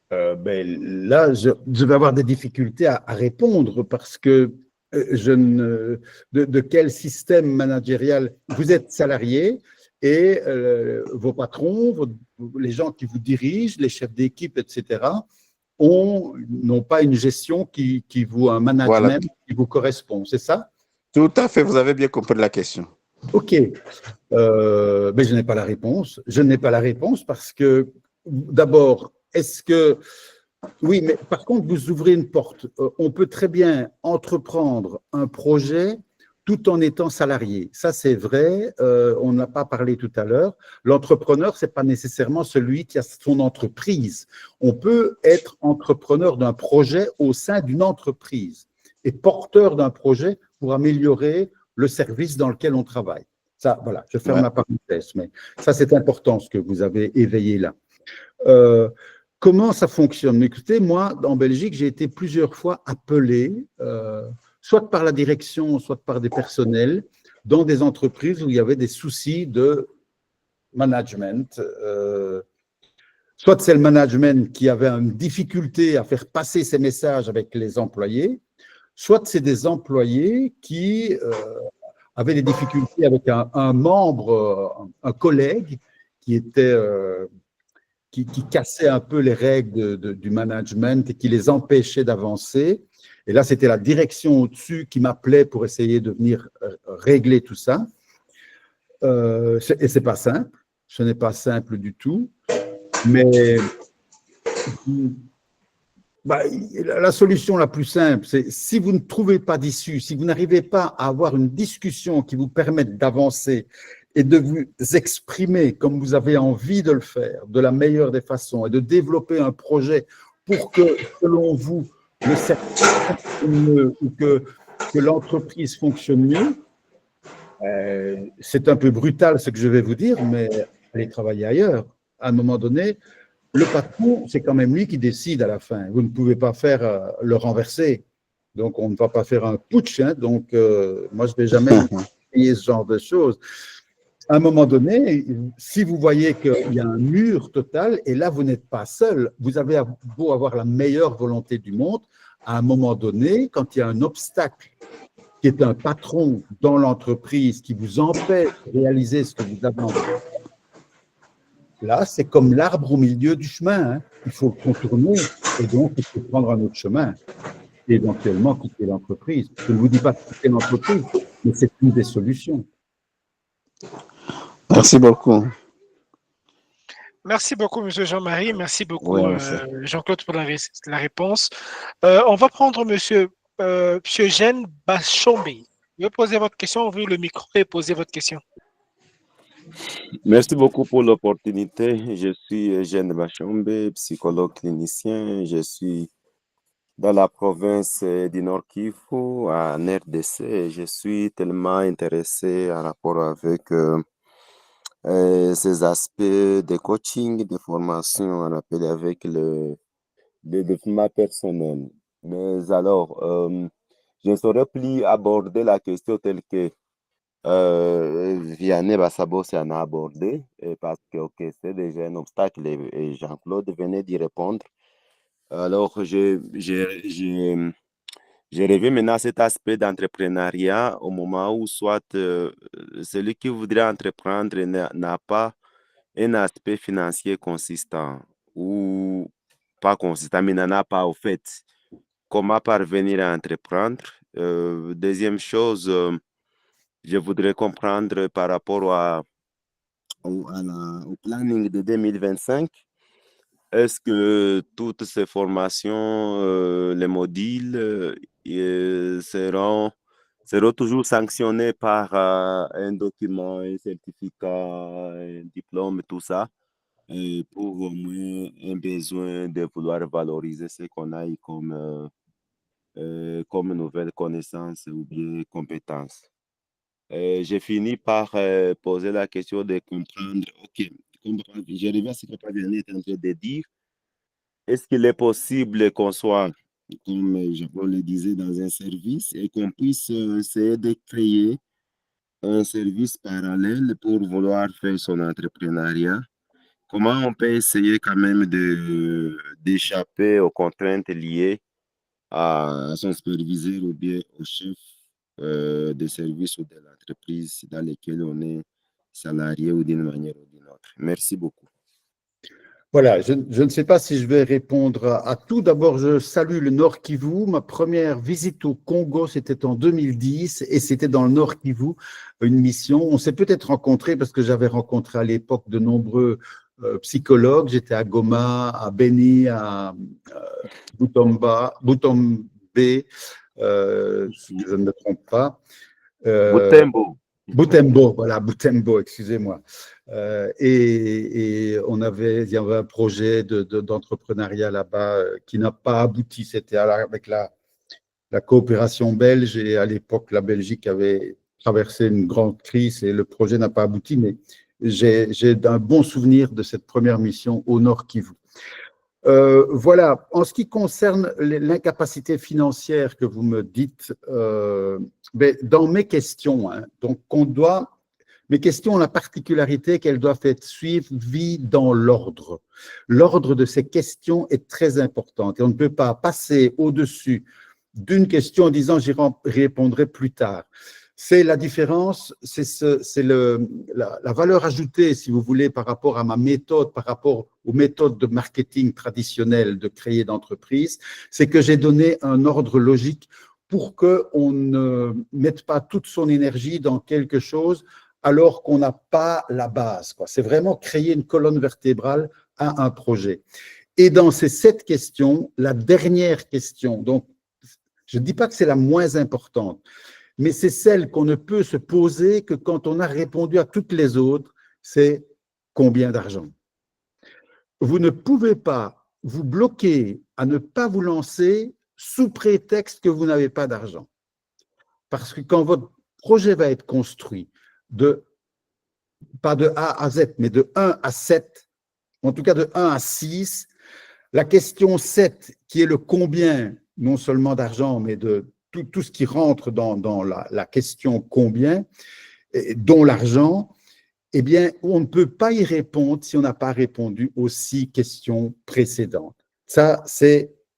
[SPEAKER 2] Ben, là, je vais avoir des difficultés à répondre parce que de quel système managérial vous êtes salarié et vos patrons, les gens qui vous dirigent, les chefs d'équipe, etc., n'ont pas une gestion un
[SPEAKER 4] Voilà.
[SPEAKER 2] management qui vous correspond, c'est ça?
[SPEAKER 4] Tout à fait, vous avez bien compris la question.
[SPEAKER 2] OK. Mais je n'ai pas la réponse. Je n'ai pas la réponse parce que, d'abord, oui, mais par contre, vous ouvrez une porte. On peut très bien entreprendre un projet tout en étant salarié. Ça, c'est vrai. On n'a pas parlé tout à l'heure. L'entrepreneur, ce n'est pas nécessairement celui qui a son entreprise. On peut être entrepreneur d'un projet au sein d'une entreprise et porteur d'un projet pour améliorer le service dans lequel on travaille. Ça, voilà, je ferme la parenthèse, mais ça, c'est important ce que vous avez éveillé là. Comment ça fonctionne? Écoutez, moi, en Belgique, j'ai été plusieurs fois appelé, soit par la direction, soit par des personnels, dans des entreprises où il y avait des soucis de management. Soit c'est le management qui avait une difficulté à faire passer ses messages avec les employés, soit c'est des employés qui avait des difficultés avec un membre, un collègue qui était qui cassait un peu les règles du management et qui les empêchait d'avancer. Et là, c'était la direction au-dessus qui m'appelait pour essayer de venir régler tout ça. Et c'est pas simple, ce n'est pas simple du tout, mais la solution la plus simple, c'est si vous ne trouvez pas d'issue, si vous n'arrivez pas à avoir une discussion qui vous permette d'avancer et de vous exprimer comme vous avez envie de le faire, de la meilleure des façons, et de développer un projet pour que, selon vous, le service fonctionne mieux ou que l'entreprise fonctionne mieux, c'est un peu brutal ce que je vais vous dire, mais allez travailler ailleurs. À un moment donné, le patron, c'est quand même lui qui décide à la fin. Vous ne pouvez pas faire le renverser. Donc, on ne va pas faire un putsch. Hein. Donc, moi, je ne vais jamais payer ce genre de choses. À un moment donné, si vous voyez qu'il y a un mur total, et là, vous n'êtes pas seul, vous avez beau avoir la meilleure volonté du monde, à un moment donné, quand il y a un obstacle qui est un patron dans l'entreprise qui vous empêche de réaliser ce que vous avez envie de faire, là, c'est comme l'arbre au milieu du chemin. Hein. Il faut le contourner et donc il faut prendre un autre chemin et éventuellement quitter l'entreprise. Je ne vous dis pas de quitter l'entreprise, mais c'est une des solutions.
[SPEAKER 4] Merci beaucoup.
[SPEAKER 1] Merci beaucoup, M. Jean-Marie. Merci beaucoup,
[SPEAKER 4] Oui,
[SPEAKER 1] Jean-Claude, pour la réponse. On va prendre M. Jeanne Bachombe. Vous poser votre question, ouvrez le micro et posez votre question.
[SPEAKER 5] Merci beaucoup pour l'opportunité. Je suis Jeanne Bachombe, psychologue clinicien. Je suis dans la province du Nord Kivu, en RDC. Je suis tellement intéressé en rapport avec ces aspects de coaching, de formation, en rapport avec le développement personnel. Mais alors, je ne saurais plus aborder la question telle que Vianney Bassabo s'en a abordé, parce que c'est déjà un obstacle et Jean-Claude venait d'y répondre. Alors, j'ai rêvé maintenant cet aspect d'entrepreneuriat au moment où soit celui qui voudrait entreprendre n'a pas un aspect financier consistant ou pas consistant, mais n'en a pas au fait. Comment parvenir à entreprendre? Deuxième chose, je voudrais comprendre par rapport au planning de 2025. Est-ce que toutes ces formations, les modules, seront toujours sanctionnés par un document, un certificat, un diplôme, tout ça, pour au moins un besoin de vouloir valoriser ce qu'on a comme nouvelles connaissances ou bien compétences? J'ai fini par poser la question de comprendre, ok, j'arrive à ce que Paviani est en train de dire. Est-ce qu'il est possible qu'on soit, comme je le disais, dans un service et qu'on puisse essayer de créer un service parallèle pour vouloir faire son entrepreneuriat? Comment on peut essayer quand même d'échapper aux contraintes liées à son superviseur ou bien au chef de service ou de l'entreprise dans laquelle on est salarié ou d'une manière ou d'une autre? Merci beaucoup.
[SPEAKER 2] Voilà, je ne sais pas si je vais répondre à tout. D'abord, je salue le Nord Kivu. Ma première visite au Congo, c'était en 2010 et c'était dans le Nord Kivu, une mission. On s'est peut-être rencontrés parce que j'avais rencontré à l'époque de nombreux psychologues. J'étais à Goma, à Beni, à Butombe, si je ne me trompe pas.
[SPEAKER 5] Butembo.
[SPEAKER 2] Butembo, voilà, Butembo, excusez-moi. Et il y avait un projet d'entrepreneuriat là-bas qui n'a pas abouti. C'était avec la coopération belge et à l'époque, la Belgique avait traversé une grande crise et le projet n'a pas abouti, mais j'ai un bon souvenir de cette première mission au Nord Kivu. Voilà, en ce qui concerne l'incapacité financière que vous me dites, dans mes questions, hein, donc mes questions ont la particularité qu'elles doivent être suivies dans l'ordre. L'ordre de ces questions est très important et on ne peut pas passer au-dessus d'une question en disant j'y répondrai plus tard. c'est la différence, c'est la valeur ajoutée, si vous voulez, par rapport à ma méthode, par rapport aux méthodes de marketing traditionnelles de créer d'entreprise, c'est que j'ai donné un ordre logique pour qu'on ne mette pas toute son énergie dans quelque chose alors qu'on n'a pas la base. C'est vraiment créer une colonne vertébrale à un projet. Et dans ces 7 questions, la dernière question, donc je ne dis pas que c'est la moins importante, mais c'est celle qu'on ne peut se poser que quand on a répondu à toutes les autres, c'est combien d'argent? Vous ne pouvez pas vous bloquer à ne pas vous lancer sous prétexte que vous n'avez pas d'argent. Parce que quand votre projet va être construit, pas de A à Z, mais de 1 à 7, en tout cas de 1 à 6, la question 7, qui est le combien, non seulement d'argent, mais de tout ce qui rentre dans la question combien, dont l'argent, eh bien, on ne peut pas y répondre si on n'a pas répondu aux 6 questions précédentes. Ça,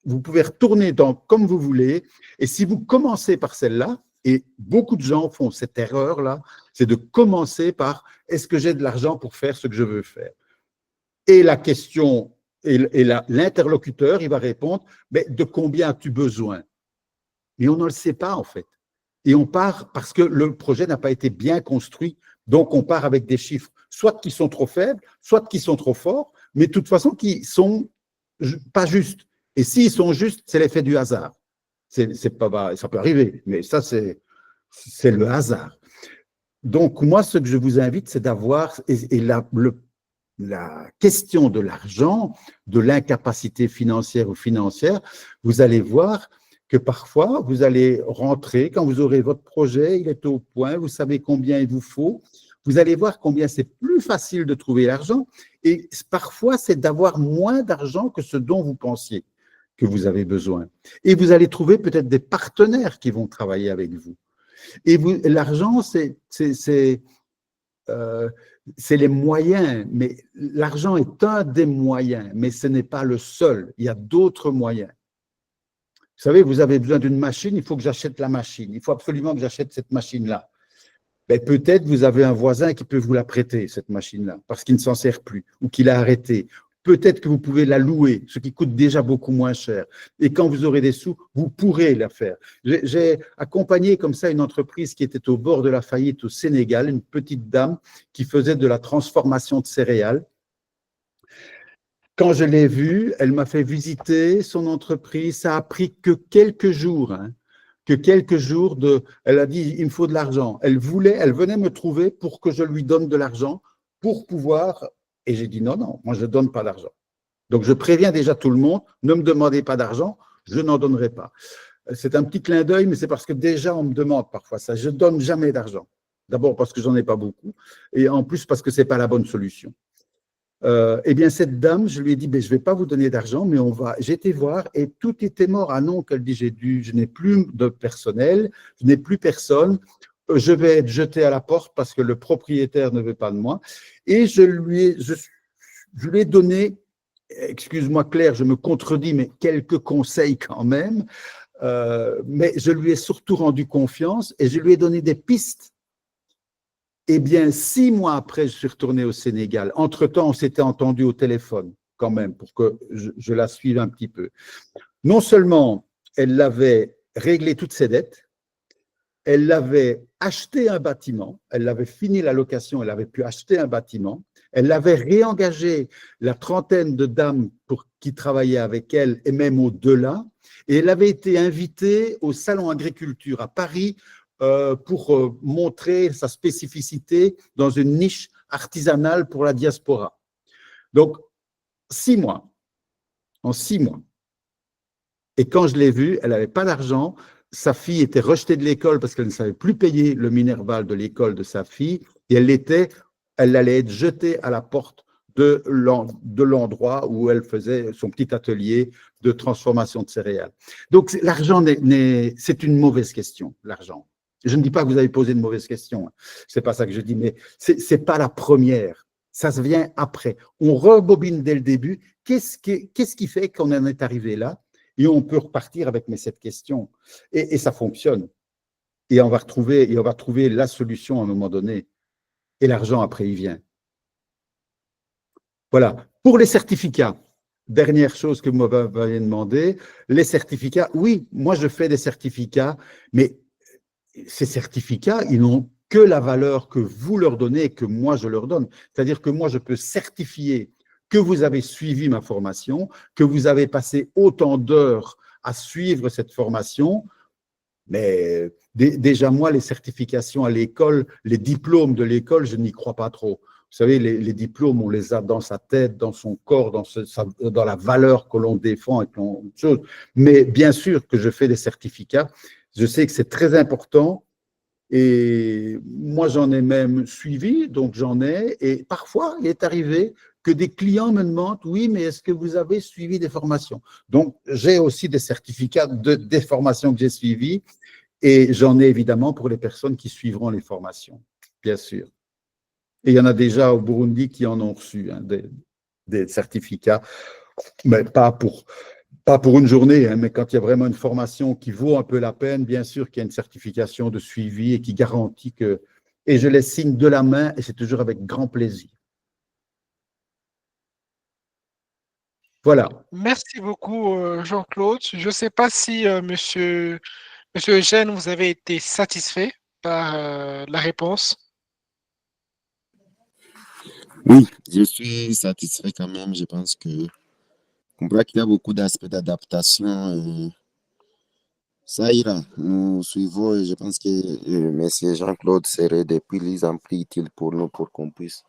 [SPEAKER 2] vous pouvez retourner comme vous voulez, et si vous commencez par celle-là, et beaucoup de gens font cette erreur-là, c'est de commencer par « est-ce que j'ai de l'argent pour faire ce que je veux faire ?» Et la question, l'interlocuteur, il va répondre « mais de combien as-tu besoin ?» Mais on ne le sait pas en fait. Et on part parce que le projet n'a pas été bien construit, donc on part avec des chiffres, soit qui sont trop faibles, soit qui sont trop forts, mais de toute façon qui ne sont pas justes. Et s'ils sont justes, c'est l'effet du hasard. C'est pas, ça peut arriver, mais ça c'est le hasard. Donc moi, ce que je vous invite, c'est d'avoir, la question de l'argent, de l'incapacité financière ou financière, vous allez voir que parfois, vous allez rentrer, quand vous aurez votre projet, il est au point, vous savez combien il vous faut, vous allez voir combien c'est plus facile de trouver l'argent, et parfois, c'est d'avoir moins d'argent que ce dont vous pensiez que vous avez besoin. Et vous allez trouver peut-être des partenaires qui vont travailler avec vous. Et l'argent, c'est les moyens, mais l'argent est un des moyens, mais ce n'est pas le seul. Il y a d'autres moyens. Vous savez, vous avez besoin d'une machine, il faut que j'achète la machine. Il faut absolument que j'achète cette machine-là. Ben, peut-être vous avez un voisin qui peut vous la prêter, cette machine-là, parce qu'il ne s'en sert plus ou qu'il a arrêté. Peut-être que vous pouvez la louer, ce qui coûte déjà beaucoup moins cher. Et quand vous aurez des sous, vous pourrez la faire. J'ai accompagné comme ça une entreprise qui était au bord de la faillite au Sénégal, une petite dame qui faisait de la transformation de céréales. Quand je l'ai vue, elle m'a fait visiter son entreprise. Ça a pris que quelques jours, elle a dit, il me faut de l'argent. Elle venait me trouver pour que je lui donne de l'argent pour pouvoir. Et j'ai dit, non, moi je ne donne pas d'argent. Donc je préviens déjà tout le monde, ne me demandez pas d'argent, je n'en donnerai pas. C'est un petit clin d'œil, mais c'est parce que déjà on me demande parfois ça. Je ne donne jamais d'argent. D'abord parce que j'en ai pas beaucoup, et en plus parce que ce n'est pas la bonne solution. Eh bien, cette dame, je lui ai dit, je ne vais pas vous donner d'argent, mais j'ai été voir et tout était mort. Ah non, qu'elle dit, je n'ai plus de personnel, je n'ai plus personne, je vais être jeté à la porte parce que le propriétaire ne veut pas de moi. Et je lui ai donné, excuse-moi Claire, je me contredis, mais quelques conseils quand même, mais je lui ai surtout rendu confiance et je lui ai donné des pistes. Eh bien, 6 mois après, je suis retourné au Sénégal. Entre-temps, on s'était entendu au téléphone quand même pour que je la suive un petit peu. Non seulement elle avait réglé toutes ses dettes, elle avait acheté un bâtiment, elle avait fini la location, elle avait pu acheter un bâtiment, elle avait réengagé la trentaine de dames qui travaillaient avec elle et même au-delà, et elle avait été invitée au Salon Agriculture à Paris pour montrer sa spécificité dans une niche artisanale pour la diaspora. Donc, 6 mois, en 6 mois. Et quand je l'ai vue, elle n'avait pas d'argent, sa fille était rejetée de l'école parce qu'elle ne savait plus payer le minerval de l'école de sa fille, et elle allait être jetée à la porte de l'endroit où elle faisait son petit atelier de transformation de céréales. Donc, l'argent, c'est une mauvaise question, l'argent. Je ne dis pas que vous avez posé une mauvaise question, c'est pas ça que je dis, mais c'est pas la première, ça se vient après. On rebobine dès le début, qu'est-ce qui fait qu'on en est arrivé là? Et on peut repartir avec mes 7 questions, et ça fonctionne. et on va retrouver la solution à un moment donné. Et l'argent, après, il vient. Voilà. Pour les certificats, dernière chose que vous m'avez demandé, les certificats, oui, moi je fais des certificats, mais ces certificats, ils n'ont que la valeur que vous leur donnez et que moi je leur donne. C'est-à-dire que moi je peux certifier que vous avez suivi ma formation, que vous avez passé autant d'heures à suivre cette formation, mais déjà moi, les certifications à l'école, les diplômes de l'école, je n'y crois pas trop. Vous savez, les diplômes, on les a dans sa tête, dans son corps, dans la valeur que l'on défend et que l'on chose. Mais bien sûr que je fais des certificats. Je sais que c'est très important et moi, j'en ai même suivi, donc j'en ai. Et parfois, il est arrivé que des clients me demandent, oui, mais est-ce que vous avez suivi des formations? Donc, j'ai aussi des certificats des formations que j'ai suivies et j'en ai évidemment pour les personnes qui suivront les formations, bien sûr. Et il y en a déjà au Burundi qui en ont reçu, hein, des certificats, mais pas pour une journée, hein, mais quand il y a vraiment une formation qui vaut un peu la peine, bien sûr qu'il y a une certification de suivi et qui garantit que… Et je les signe de la main et c'est toujours avec grand plaisir. Voilà.
[SPEAKER 1] Merci beaucoup, Jean-Claude. Je ne sais pas si, monsieur Eugène, vous avez été satisfait par la réponse.
[SPEAKER 5] Oui, je suis satisfait quand même. Je pense que on voit qu'il y a beaucoup d'aspects d'adaptation et ça ira. Nous suivons et je pense que M. Jean-Claude serait de plus en plus utile pour nous pour qu'on puisse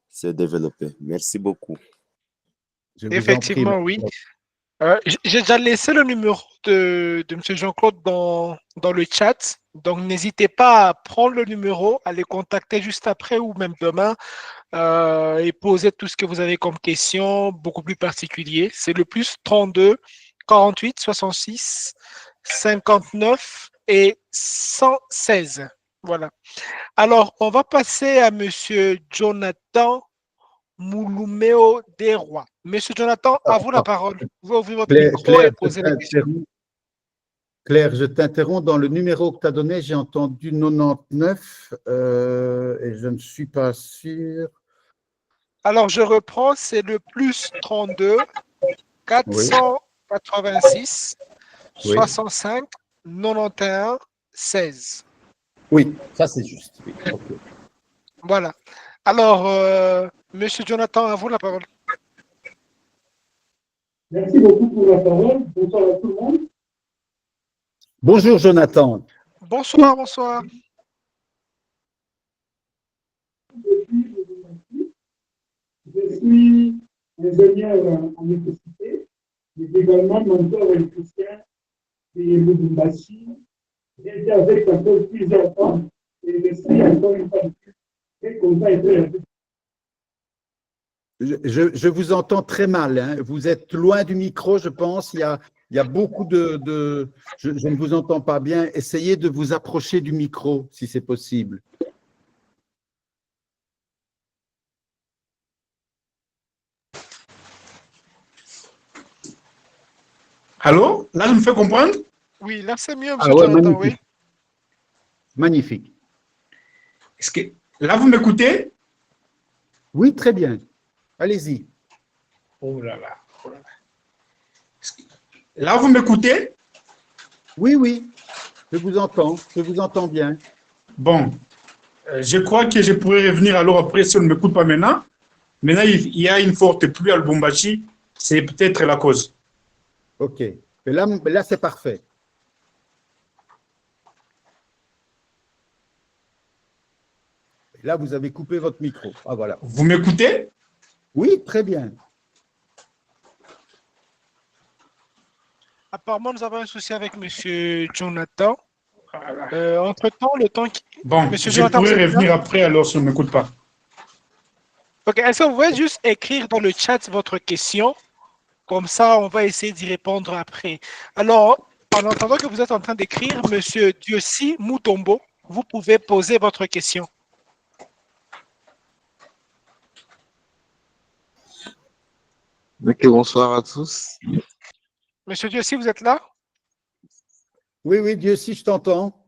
[SPEAKER 5] se développer. Merci beaucoup.
[SPEAKER 2] Je vous en prie.
[SPEAKER 1] Effectivement, oui. J'ai déjà laissé le numéro de M. Jean-Claude dans le chat. Donc, n'hésitez pas à prendre le numéro, à les contacter juste après ou même demain et poser tout ce que vous avez comme question, beaucoup plus particulier. C'est le plus 32 48 66 59 et 116. Voilà. Alors, on va passer à M. Jonathan Moulumeo Desrois. Monsieur Jonathan, à vous la parole. Vous pouvez ouvrir votre micro et poser la question.
[SPEAKER 2] Claire, je t'interromps. Dans le numéro que tu as donné, j'ai entendu 99 et je ne suis pas sûr.
[SPEAKER 1] Alors, je reprends, c'est le plus 32 486 65 91 16.
[SPEAKER 2] Oui, ça c'est juste. Oui. Okay.
[SPEAKER 1] Voilà. Alors, Monsieur Jonathan, à vous la parole.
[SPEAKER 6] Merci beaucoup pour la parole. Bonsoir à tout le monde.
[SPEAKER 2] Bonjour Jonathan.
[SPEAKER 1] Bonsoir, bonsoir.
[SPEAKER 6] Je suis ingénieur en électricité, mais également mentor électricien de Lubumbashi. J'ai été avec encore plusieurs fois et je suis encore une fois très content et très
[SPEAKER 2] Je vous entends très mal. Hein. Vous êtes loin du micro, je pense. Il y a beaucoup de… Je ne vous entends pas bien. Essayez de vous approcher du micro, si c'est possible.
[SPEAKER 6] Allô? Là, je me fais comprendre?
[SPEAKER 1] Oui, là, c'est mieux, monsieur Jonathan,
[SPEAKER 2] magnifique.
[SPEAKER 1] oui.
[SPEAKER 2] Magnifique.
[SPEAKER 6] Est-ce que là, vous m'écoutez?
[SPEAKER 2] Oui, très bien. Allez-y.
[SPEAKER 6] Oh là là. Oh là là. Là, vous m'écoutez?
[SPEAKER 2] Oui, oui. Je vous entends. Je vous entends bien.
[SPEAKER 6] Bon. Je crois que je pourrais revenir alors après si on ne m'écoute pas maintenant. Maintenant, il y a une forte pluie à Lubumbashi. C'est peut-être la cause.
[SPEAKER 2] OK. Mais là c'est parfait. Là, vous avez coupé votre micro. Ah, voilà.
[SPEAKER 6] Vous m'écoutez?
[SPEAKER 2] Oui, très bien.
[SPEAKER 1] Apparemment, nous avons un souci avec monsieur Jonathan. Entre-temps, le temps qui…
[SPEAKER 6] Bon,
[SPEAKER 1] monsieur
[SPEAKER 6] je
[SPEAKER 1] Jonathan,
[SPEAKER 6] pourrais revenir après alors si on ne m'écoute pas.
[SPEAKER 1] Ok, est-ce que vous pouvez juste écrire dans le chat votre question? Comme ça, on va essayer d'y répondre après. Alors, en entendant que vous êtes en train d'écrire, monsieur Diossi Mutombo, vous pouvez poser votre question.
[SPEAKER 3] Ok, bonsoir à tous.
[SPEAKER 1] Monsieur Diossi, vous êtes là?
[SPEAKER 2] Oui, oui, Dieu si je t'entends.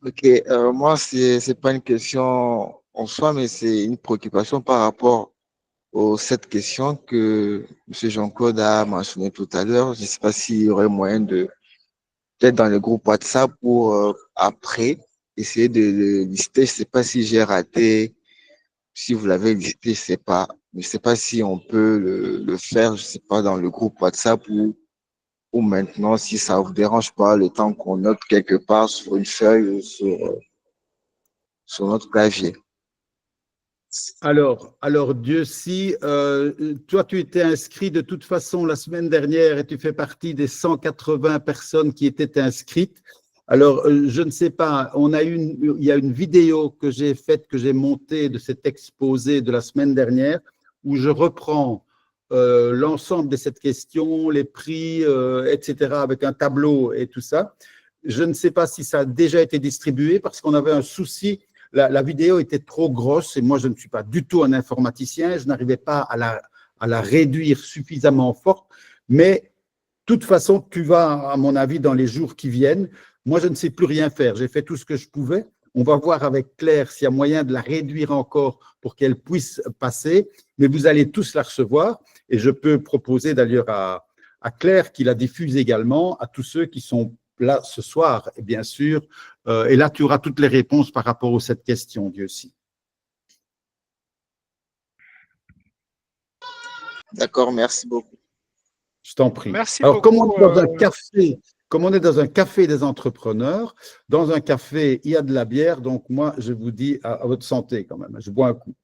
[SPEAKER 3] Ok, moi, c'est pas une question en soi, mais c'est une préoccupation par rapport aux 7 questions que M. Jean-Claude a mentionnées tout à l'heure. Je ne sais pas s'il y aurait moyen de, peut-être dans le groupe WhatsApp ou après, essayer de lister. Je ne sais pas si j'ai raté, si vous l'avez listé, je ne sais pas. Je ne sais pas si on peut le faire, je ne sais pas, dans le groupe WhatsApp ou maintenant, si ça ne vous dérange pas, le temps qu'on note quelque part sur une feuille ou sur notre clavier.
[SPEAKER 2] Alors Dieu si, toi tu étais inscrit de toute façon la semaine dernière et tu fais partie des 180 personnes qui étaient inscrites. Alors je ne sais pas, il y a une vidéo que j'ai faite, que j'ai montée de cet exposé de la semaine dernière où je reprends l'ensemble de cette question, les prix, etc. avec un tableau et tout ça. Je ne sais pas si ça a déjà été distribué parce qu'on avait un souci. La vidéo était trop grosse et moi, je ne suis pas du tout un informaticien. Je n'arrivais pas à la réduire suffisamment forte. Mais de toute façon, tu vas, à mon avis, dans les jours qui viennent. Moi, je ne sais plus rien faire. J'ai fait tout ce que je pouvais. On va voir avec Claire s'il y a moyen de la réduire encore pour qu'elle puisse passer. Mais vous allez tous la recevoir. Et je peux proposer d'ailleurs à Claire qui la diffuse également à tous ceux qui sont là ce soir, et bien sûr. Et là, tu auras toutes les réponses par rapport à cette question, Dieu si.
[SPEAKER 3] D'accord, merci beaucoup.
[SPEAKER 2] Je t'en prie.
[SPEAKER 1] Merci
[SPEAKER 2] Alors,
[SPEAKER 1] beaucoup.
[SPEAKER 2] comme on est dans un café des entrepreneurs, dans un café, il y a de la bière, donc moi, je vous dis à votre santé quand même. Je bois un coup.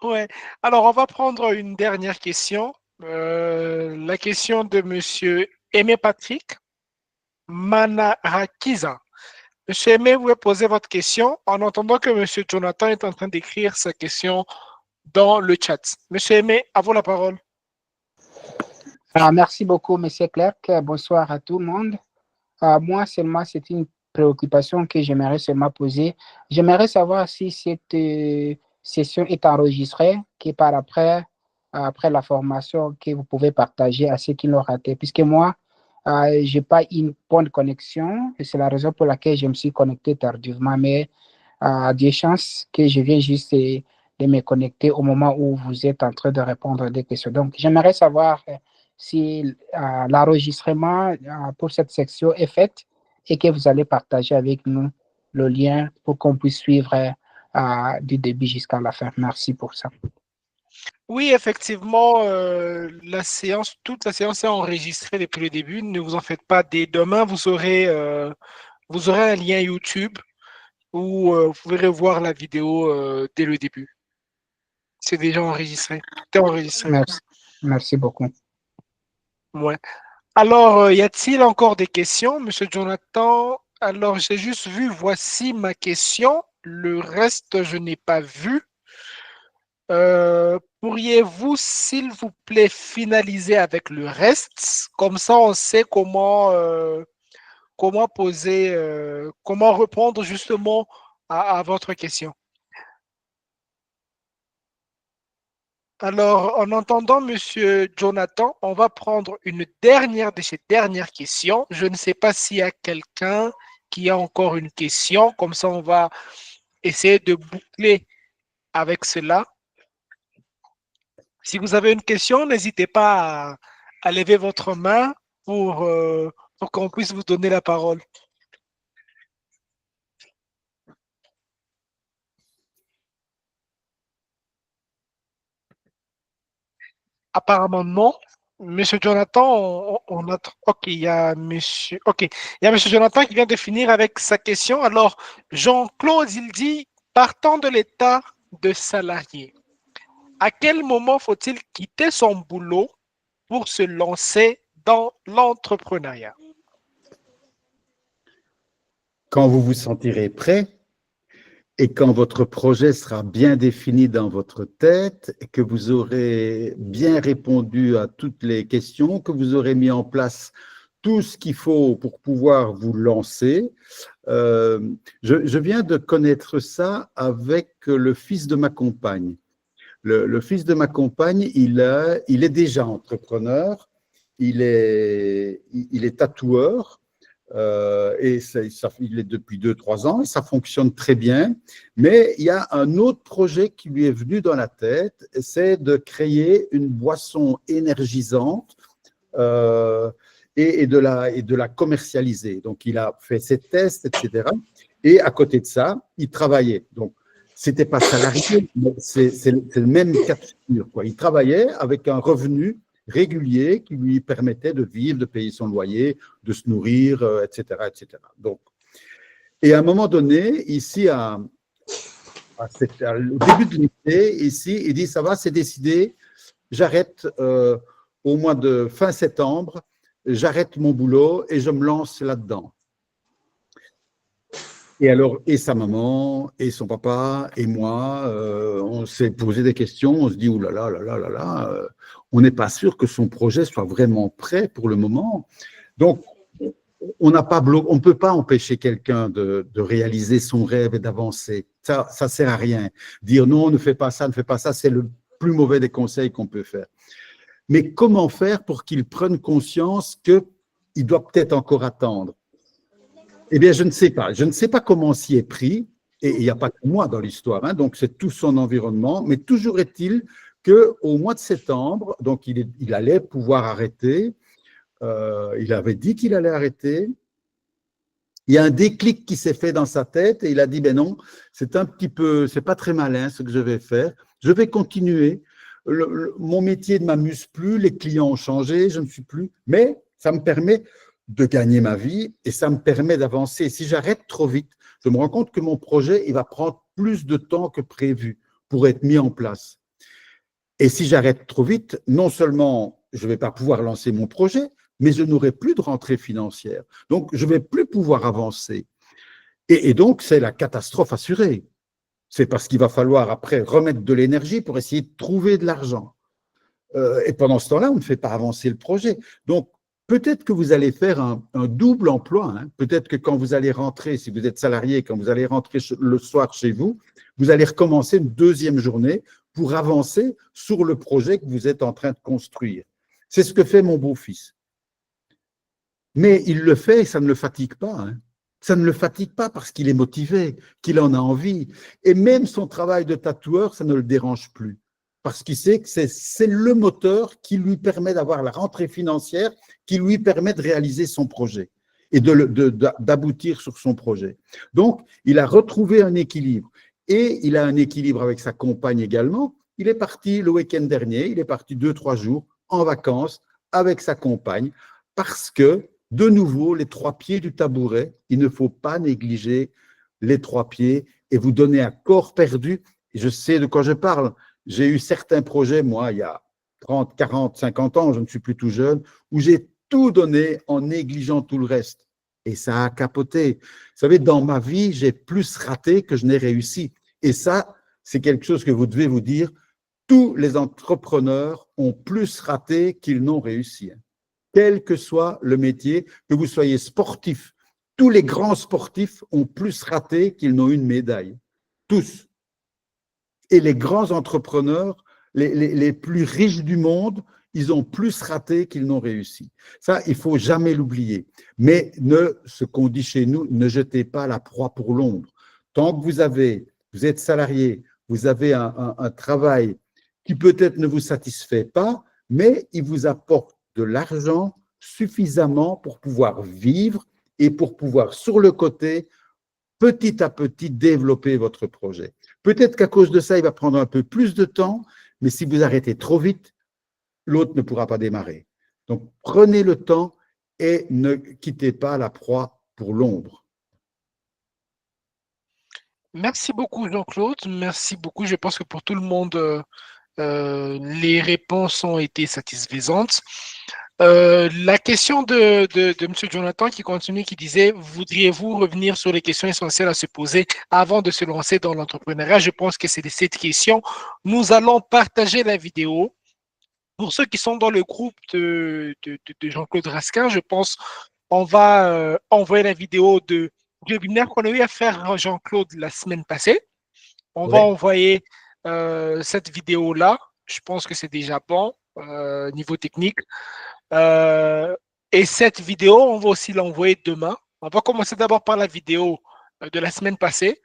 [SPEAKER 1] Ouais. Alors, on va prendre une dernière question. La question de Monsieur Aimé Patrick Manarakiza. Monsieur Aimé, vous pouvez poser votre question en entendant que Monsieur Jonathan est en train d'écrire sa question dans le chat. Monsieur Aimé, à vous la parole.
[SPEAKER 7] Merci beaucoup, Monsieur Clerc. Bonsoir à tout le monde. Moi, seulement, c'est une préoccupation que j'aimerais seulement poser. J'aimerais savoir si cette session est enregistrée, que par après la formation, que vous pouvez partager à ceux qui l'ont raté. Puisque moi, je n'ai pas une bonne connexion, et c'est la raison pour laquelle je me suis connecté tardivement. Mais des chances que je viens juste de me connecter au moment où vous êtes en train de répondre à des questions. Donc, j'aimerais savoir si l'enregistrement pour cette section est fait et que vous allez partager avec nous le lien pour qu'on puisse suivre du début jusqu'à la fin. Merci pour ça.
[SPEAKER 1] Oui, effectivement, toute la séance est enregistrée depuis le début. Ne vous en faites pas. Dès demain, vous aurez un lien YouTube où vous pouvez revoir la vidéo dès le début. C'est déjà enregistré. Tout est enregistré.
[SPEAKER 7] Merci. Merci beaucoup.
[SPEAKER 1] Ouais. Alors, y a-t-il encore des questions, Monsieur Jonathan? Alors, j'ai juste vu, voici ma question. Le reste, je n'ai pas vu. Pourriez-vous, s'il vous plaît, finaliser avec le reste? Comme ça, on sait comment poser, comment répondre justement à votre question. Alors, en entendant Monsieur Jonathan, on va prendre une dernière de ces dernières questions. Je ne sais pas s'il y a quelqu'un qui a encore une question. Comme ça, on va essayer de boucler avec cela. Si vous avez une question, n'hésitez pas à lever votre main pour qu'on puisse vous donner la parole. Apparemment, non. Monsieur Jonathan, on a. Ok, il y a monsieur. Ok, il y a monsieur Jonathan qui vient de finir avec sa question. Alors, Jean-Claude, il dit, partant de l'état de salarié, à quel moment faut-il quitter son boulot pour se lancer dans l'entrepreneuriat?
[SPEAKER 2] Quand vous vous sentirez prêt et quand votre projet sera bien défini dans votre tête, et que vous aurez bien répondu à toutes les questions, que vous aurez mis en place tout ce qu'il faut pour pouvoir vous lancer. Je viens de connaître ça avec le fils de ma compagne. Le fils de ma compagne, il est déjà entrepreneur il est tatoueur. Et il est depuis 2-3 ans et ça fonctionne très bien. Mais il y a un autre projet qui lui est venu dans la tête, c'est de créer une boisson énergisante et de la commercialiser. Donc, il a fait ses tests, etc. Et à côté de ça, il travaillait. Donc, c'était pas salarié, mais c'est le même cas de figure, quoi. Il travaillait avec un revenu régulier qui lui permettait de vivre, de payer son loyer, de se nourrir, etc., etc. Donc, et à un moment donné, ici, au début de l'été, ici, il dit, ça va, c'est décidé, j'arrête au mois de fin septembre, j'arrête mon boulot et je me lance là-dedans. Et alors, et sa maman, et son papa, et moi, on s'est posé des questions, on se dit, oh là là, là là là là, on n'est pas sûr que son projet soit vraiment prêt pour le moment. Donc, on ne peut pas empêcher quelqu'un de réaliser son rêve et d'avancer. Ça ne sert à rien. Dire non, ne fais pas ça, c'est le plus mauvais des conseils qu'on peut faire. Mais comment faire pour qu'il prenne conscience qu'il doit peut-être encore attendre? Eh bien, je ne sais pas. Je ne sais pas comment on s'y est pris. Et il n'y a pas que moi dans l'histoire, hein, donc c'est tout son environnement. Mais toujours est-il qu'au mois de septembre, donc il allait pouvoir arrêter. Il avait dit qu'il allait arrêter. Il y a un déclic qui s'est fait dans sa tête et il a dit, ben non, c'est pas très malin ce que je vais faire. Je vais continuer. Mon métier ne m'amuse plus, les clients ont changé, je ne suis plus, mais ça me permet de gagner ma vie et ça me permet d'avancer. Si j'arrête trop vite, je me rends compte que mon projet, il va prendre plus de temps que prévu pour être mis en place. Et si j'arrête trop vite, non seulement je ne vais pas pouvoir lancer mon projet, mais je n'aurai plus de rentrée financière. Donc, je ne vais plus pouvoir avancer. Et donc, c'est la catastrophe assurée. C'est parce qu'il va falloir après remettre de l'énergie pour essayer de trouver de l'argent. Et pendant ce temps-là, on ne fait pas avancer le projet. Donc, peut-être que vous allez faire un double emploi. Hein. Peut-être que quand vous allez rentrer, si vous êtes salarié, quand vous allez rentrer le soir chez vous, vous allez recommencer une deuxième journée pour avancer sur le projet que vous êtes en train de construire. C'est ce que fait mon beau-fils. Mais il le fait et ça ne le fatigue pas. Hein. Ça ne le fatigue pas parce qu'il est motivé, qu'il en a envie. Et même son travail de tatoueur, ça ne le dérange plus. Parce qu'il sait que c'est le moteur qui lui permet d'avoir la rentrée financière, qui lui permet de réaliser son projet et d'aboutir sur son projet. Donc, il a retrouvé un équilibre. Et il a un équilibre avec sa compagne également. Il est parti le week-end dernier, il est parti 2-3 jours en vacances avec sa compagne parce que, de nouveau, les 3 pieds du tabouret, il ne faut pas négliger les 3 pieds et vous donner à corps perdu. Et je sais de quoi je parle. J'ai eu certains projets, moi, il y a 30, 40, 50 ans, je ne suis plus tout jeune, où j'ai tout donné en négligeant tout le reste. Et ça a capoté. Vous savez, dans ma vie, j'ai plus raté que je n'ai réussi. Et ça, c'est quelque chose que vous devez vous dire. Tous les entrepreneurs ont plus raté qu'ils n'ont réussi. Quel que soit le métier, que vous soyez sportif, tous les grands sportifs ont plus raté qu'ils n'ont eu une médaille. Tous. Et les grands entrepreneurs, les plus riches du monde, ils ont plus raté qu'ils n'ont réussi. Ça, il ne faut jamais l'oublier. Mais ce qu'on dit chez nous, ne jetez pas la proie pour l'ombre. Tant que vous êtes salarié, vous avez un travail qui peut-être ne vous satisfait pas, mais il vous apporte de l'argent suffisamment pour pouvoir vivre et pour pouvoir, sur le côté, petit à petit, développer votre projet. Peut-être qu'à cause de ça, il va prendre un peu plus de temps, mais si vous arrêtez trop vite, l'autre ne pourra pas démarrer. Donc, prenez le temps et ne quittez pas la proie pour l'ombre.
[SPEAKER 1] Merci beaucoup, Jean-Claude. Merci beaucoup. Je pense que pour tout le monde, les réponses ont été satisfaisantes. La question de M. Jonathan qui continue, qui disait, voudriez-vous revenir sur les questions essentielles à se poser avant de se lancer dans l'entrepreneuriat? Je pense que c'est de cette question. Nous allons partager la vidéo. Pour ceux qui sont dans le groupe de Jean-Claude Raskin, je pense on va envoyer la vidéo du webinaire qu'on a eu à faire Jean-Claude la semaine passée. On va envoyer cette vidéo-là. Je pense que c'est déjà bon niveau technique. Et cette vidéo, on va aussi l'envoyer demain. On va commencer d'abord par la vidéo de la semaine passée.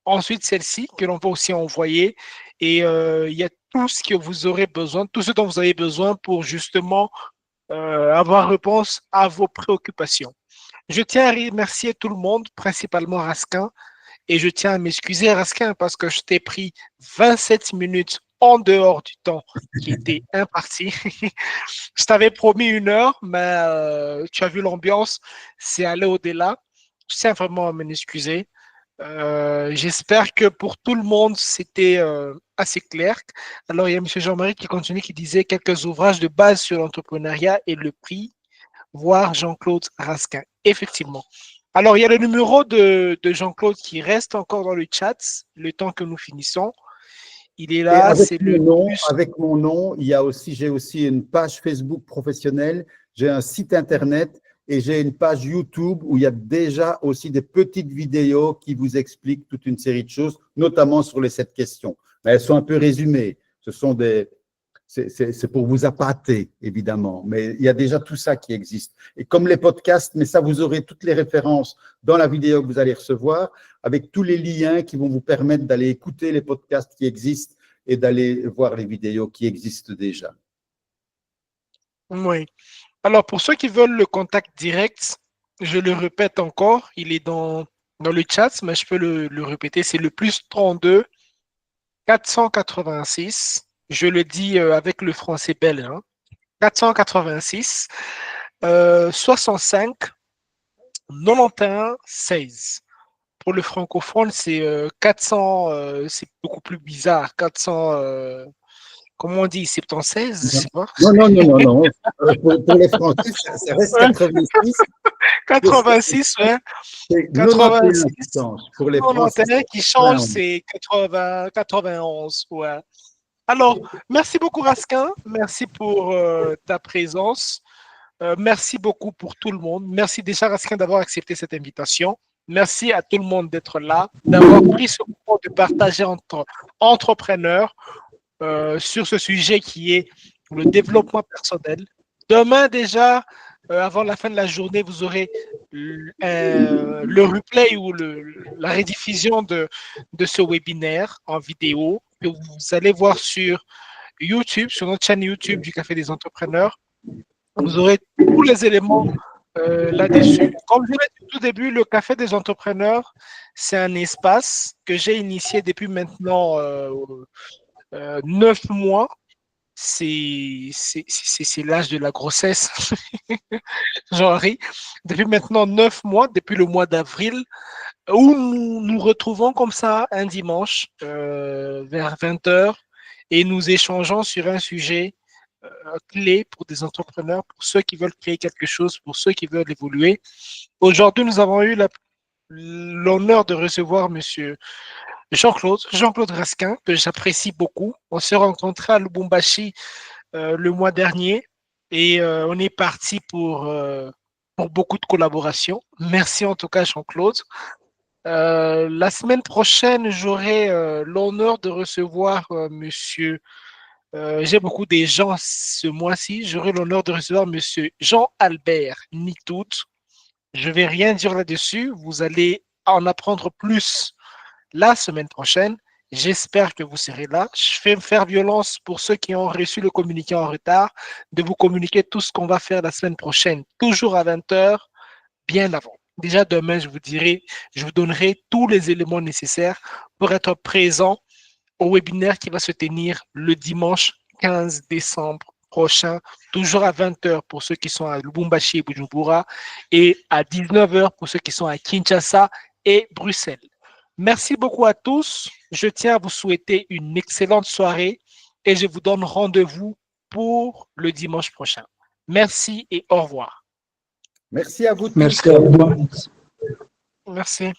[SPEAKER 1] Ensuite, celle-ci que l'on va aussi envoyer. Et il y a tout ce que vous aurez besoin, tout ce dont vous avez besoin pour justement avoir réponse à vos préoccupations. Je tiens à remercier tout le monde, principalement Raskin. Et je tiens à m'excuser, Raskin, parce que je t'ai pris 27 minutes en dehors du temps qui était imparti. Je t'avais promis 1 heure, mais tu as vu l'ambiance, c'est allé au-delà. Je tiens vraiment à m'excuser. J'espère que pour tout le monde, c'était assez clair. Alors, il y a M. Jean-Marie qui continue, qui disait quelques ouvrages de base sur l'entrepreneuriat et le prix, voir Jean-Claude Raskin. Effectivement. Alors, il y a le numéro de Jean-Claude qui reste encore dans le chat, le temps que nous finissons. Il est là, c'est le
[SPEAKER 2] avec mon nom, j'ai aussi une page Facebook professionnelle, j'ai un site internet et j'ai une page YouTube où il y a déjà aussi des petites vidéos qui vous expliquent toute une série de choses, notamment sur les 7 questions. Mais elles sont un peu résumées. C'est pour vous appâter, évidemment, mais il y a déjà tout ça qui existe. Et comme les podcasts, mais ça, vous aurez toutes les références dans la vidéo que vous allez recevoir, avec tous les liens qui vont vous permettre d'aller écouter les podcasts qui existent et d'aller voir les vidéos qui existent déjà.
[SPEAKER 1] Oui. Alors, pour ceux qui veulent le contact direct, je le répète encore, il est dans le chat, mais je peux le répéter, c'est le +32 486. Je le dis avec le français belge, hein, 486 65 91 16. Pour le francophone, c'est 400, c'est beaucoup plus bizarre. 400, comment on dit, 76, je sais pas.
[SPEAKER 2] Non. Pour les Français, ça reste 86.
[SPEAKER 1] 86, ouais.
[SPEAKER 2] C'est
[SPEAKER 1] 86.
[SPEAKER 2] Pour les Français,
[SPEAKER 1] qui change, c'est 80, 91, ouais. Alors, merci beaucoup, Raskin. Merci pour ta présence. Merci beaucoup pour tout le monde. Merci déjà, Raskin, d'avoir accepté cette invitation. Merci à tout le monde d'être là, d'avoir pris ce moment de partager entre entrepreneurs sur ce sujet qui est le développement personnel. Demain déjà, avant la fin de la journée, vous aurez le replay ou la rediffusion de ce webinaire en vidéo que vous allez voir sur YouTube, sur notre chaîne YouTube du Café des Entrepreneurs. Vous aurez tous les éléments là-dessus. Comme je l'ai dit au tout début, le Café des Entrepreneurs, c'est un espace que j'ai initié depuis maintenant 9 mois. C'est l'âge de la grossesse. J'en ris. Depuis maintenant 9 mois, depuis le mois d'avril, où nous nous retrouvons comme ça un dimanche vers 20h et nous échangeons sur un sujet clé pour des entrepreneurs, pour ceux qui veulent créer quelque chose, pour ceux qui veulent évoluer. Aujourd'hui, nous avons eu l'honneur de recevoir monsieur Jean-Claude Raskin, que j'apprécie beaucoup. On s'est rencontrés à Lubumbashi le mois dernier et on est parti pour beaucoup de collaborations. Merci en tout cas, Jean-Claude. La semaine prochaine, j'aurai l'honneur de recevoir monsieur. J'ai beaucoup de gens ce mois-ci. J'aurai l'honneur de recevoir monsieur Jean-Albert Nitout. Je ne vais rien dire là-dessus. Vous allez en apprendre plus la semaine prochaine. J'espère que vous serez là. Je vais me faire violence pour ceux qui ont reçu le communiqué en retard, de vous communiquer tout ce qu'on va faire la semaine prochaine, toujours à 20h, bien avant. Déjà demain, je vous donnerai tous les éléments nécessaires pour être présent au webinaire qui va se tenir le dimanche 15 décembre prochain, toujours à 20h pour ceux qui sont à Lubumbashi et Bujumbura et à 19h pour ceux qui sont à Kinshasa et Bruxelles. Merci beaucoup à tous. Je tiens à vous souhaiter une excellente soirée et je vous donne rendez-vous pour le dimanche prochain. Merci et au revoir.
[SPEAKER 2] Merci à vous tous.
[SPEAKER 7] Merci à vous.
[SPEAKER 1] Merci.
[SPEAKER 6] Merci.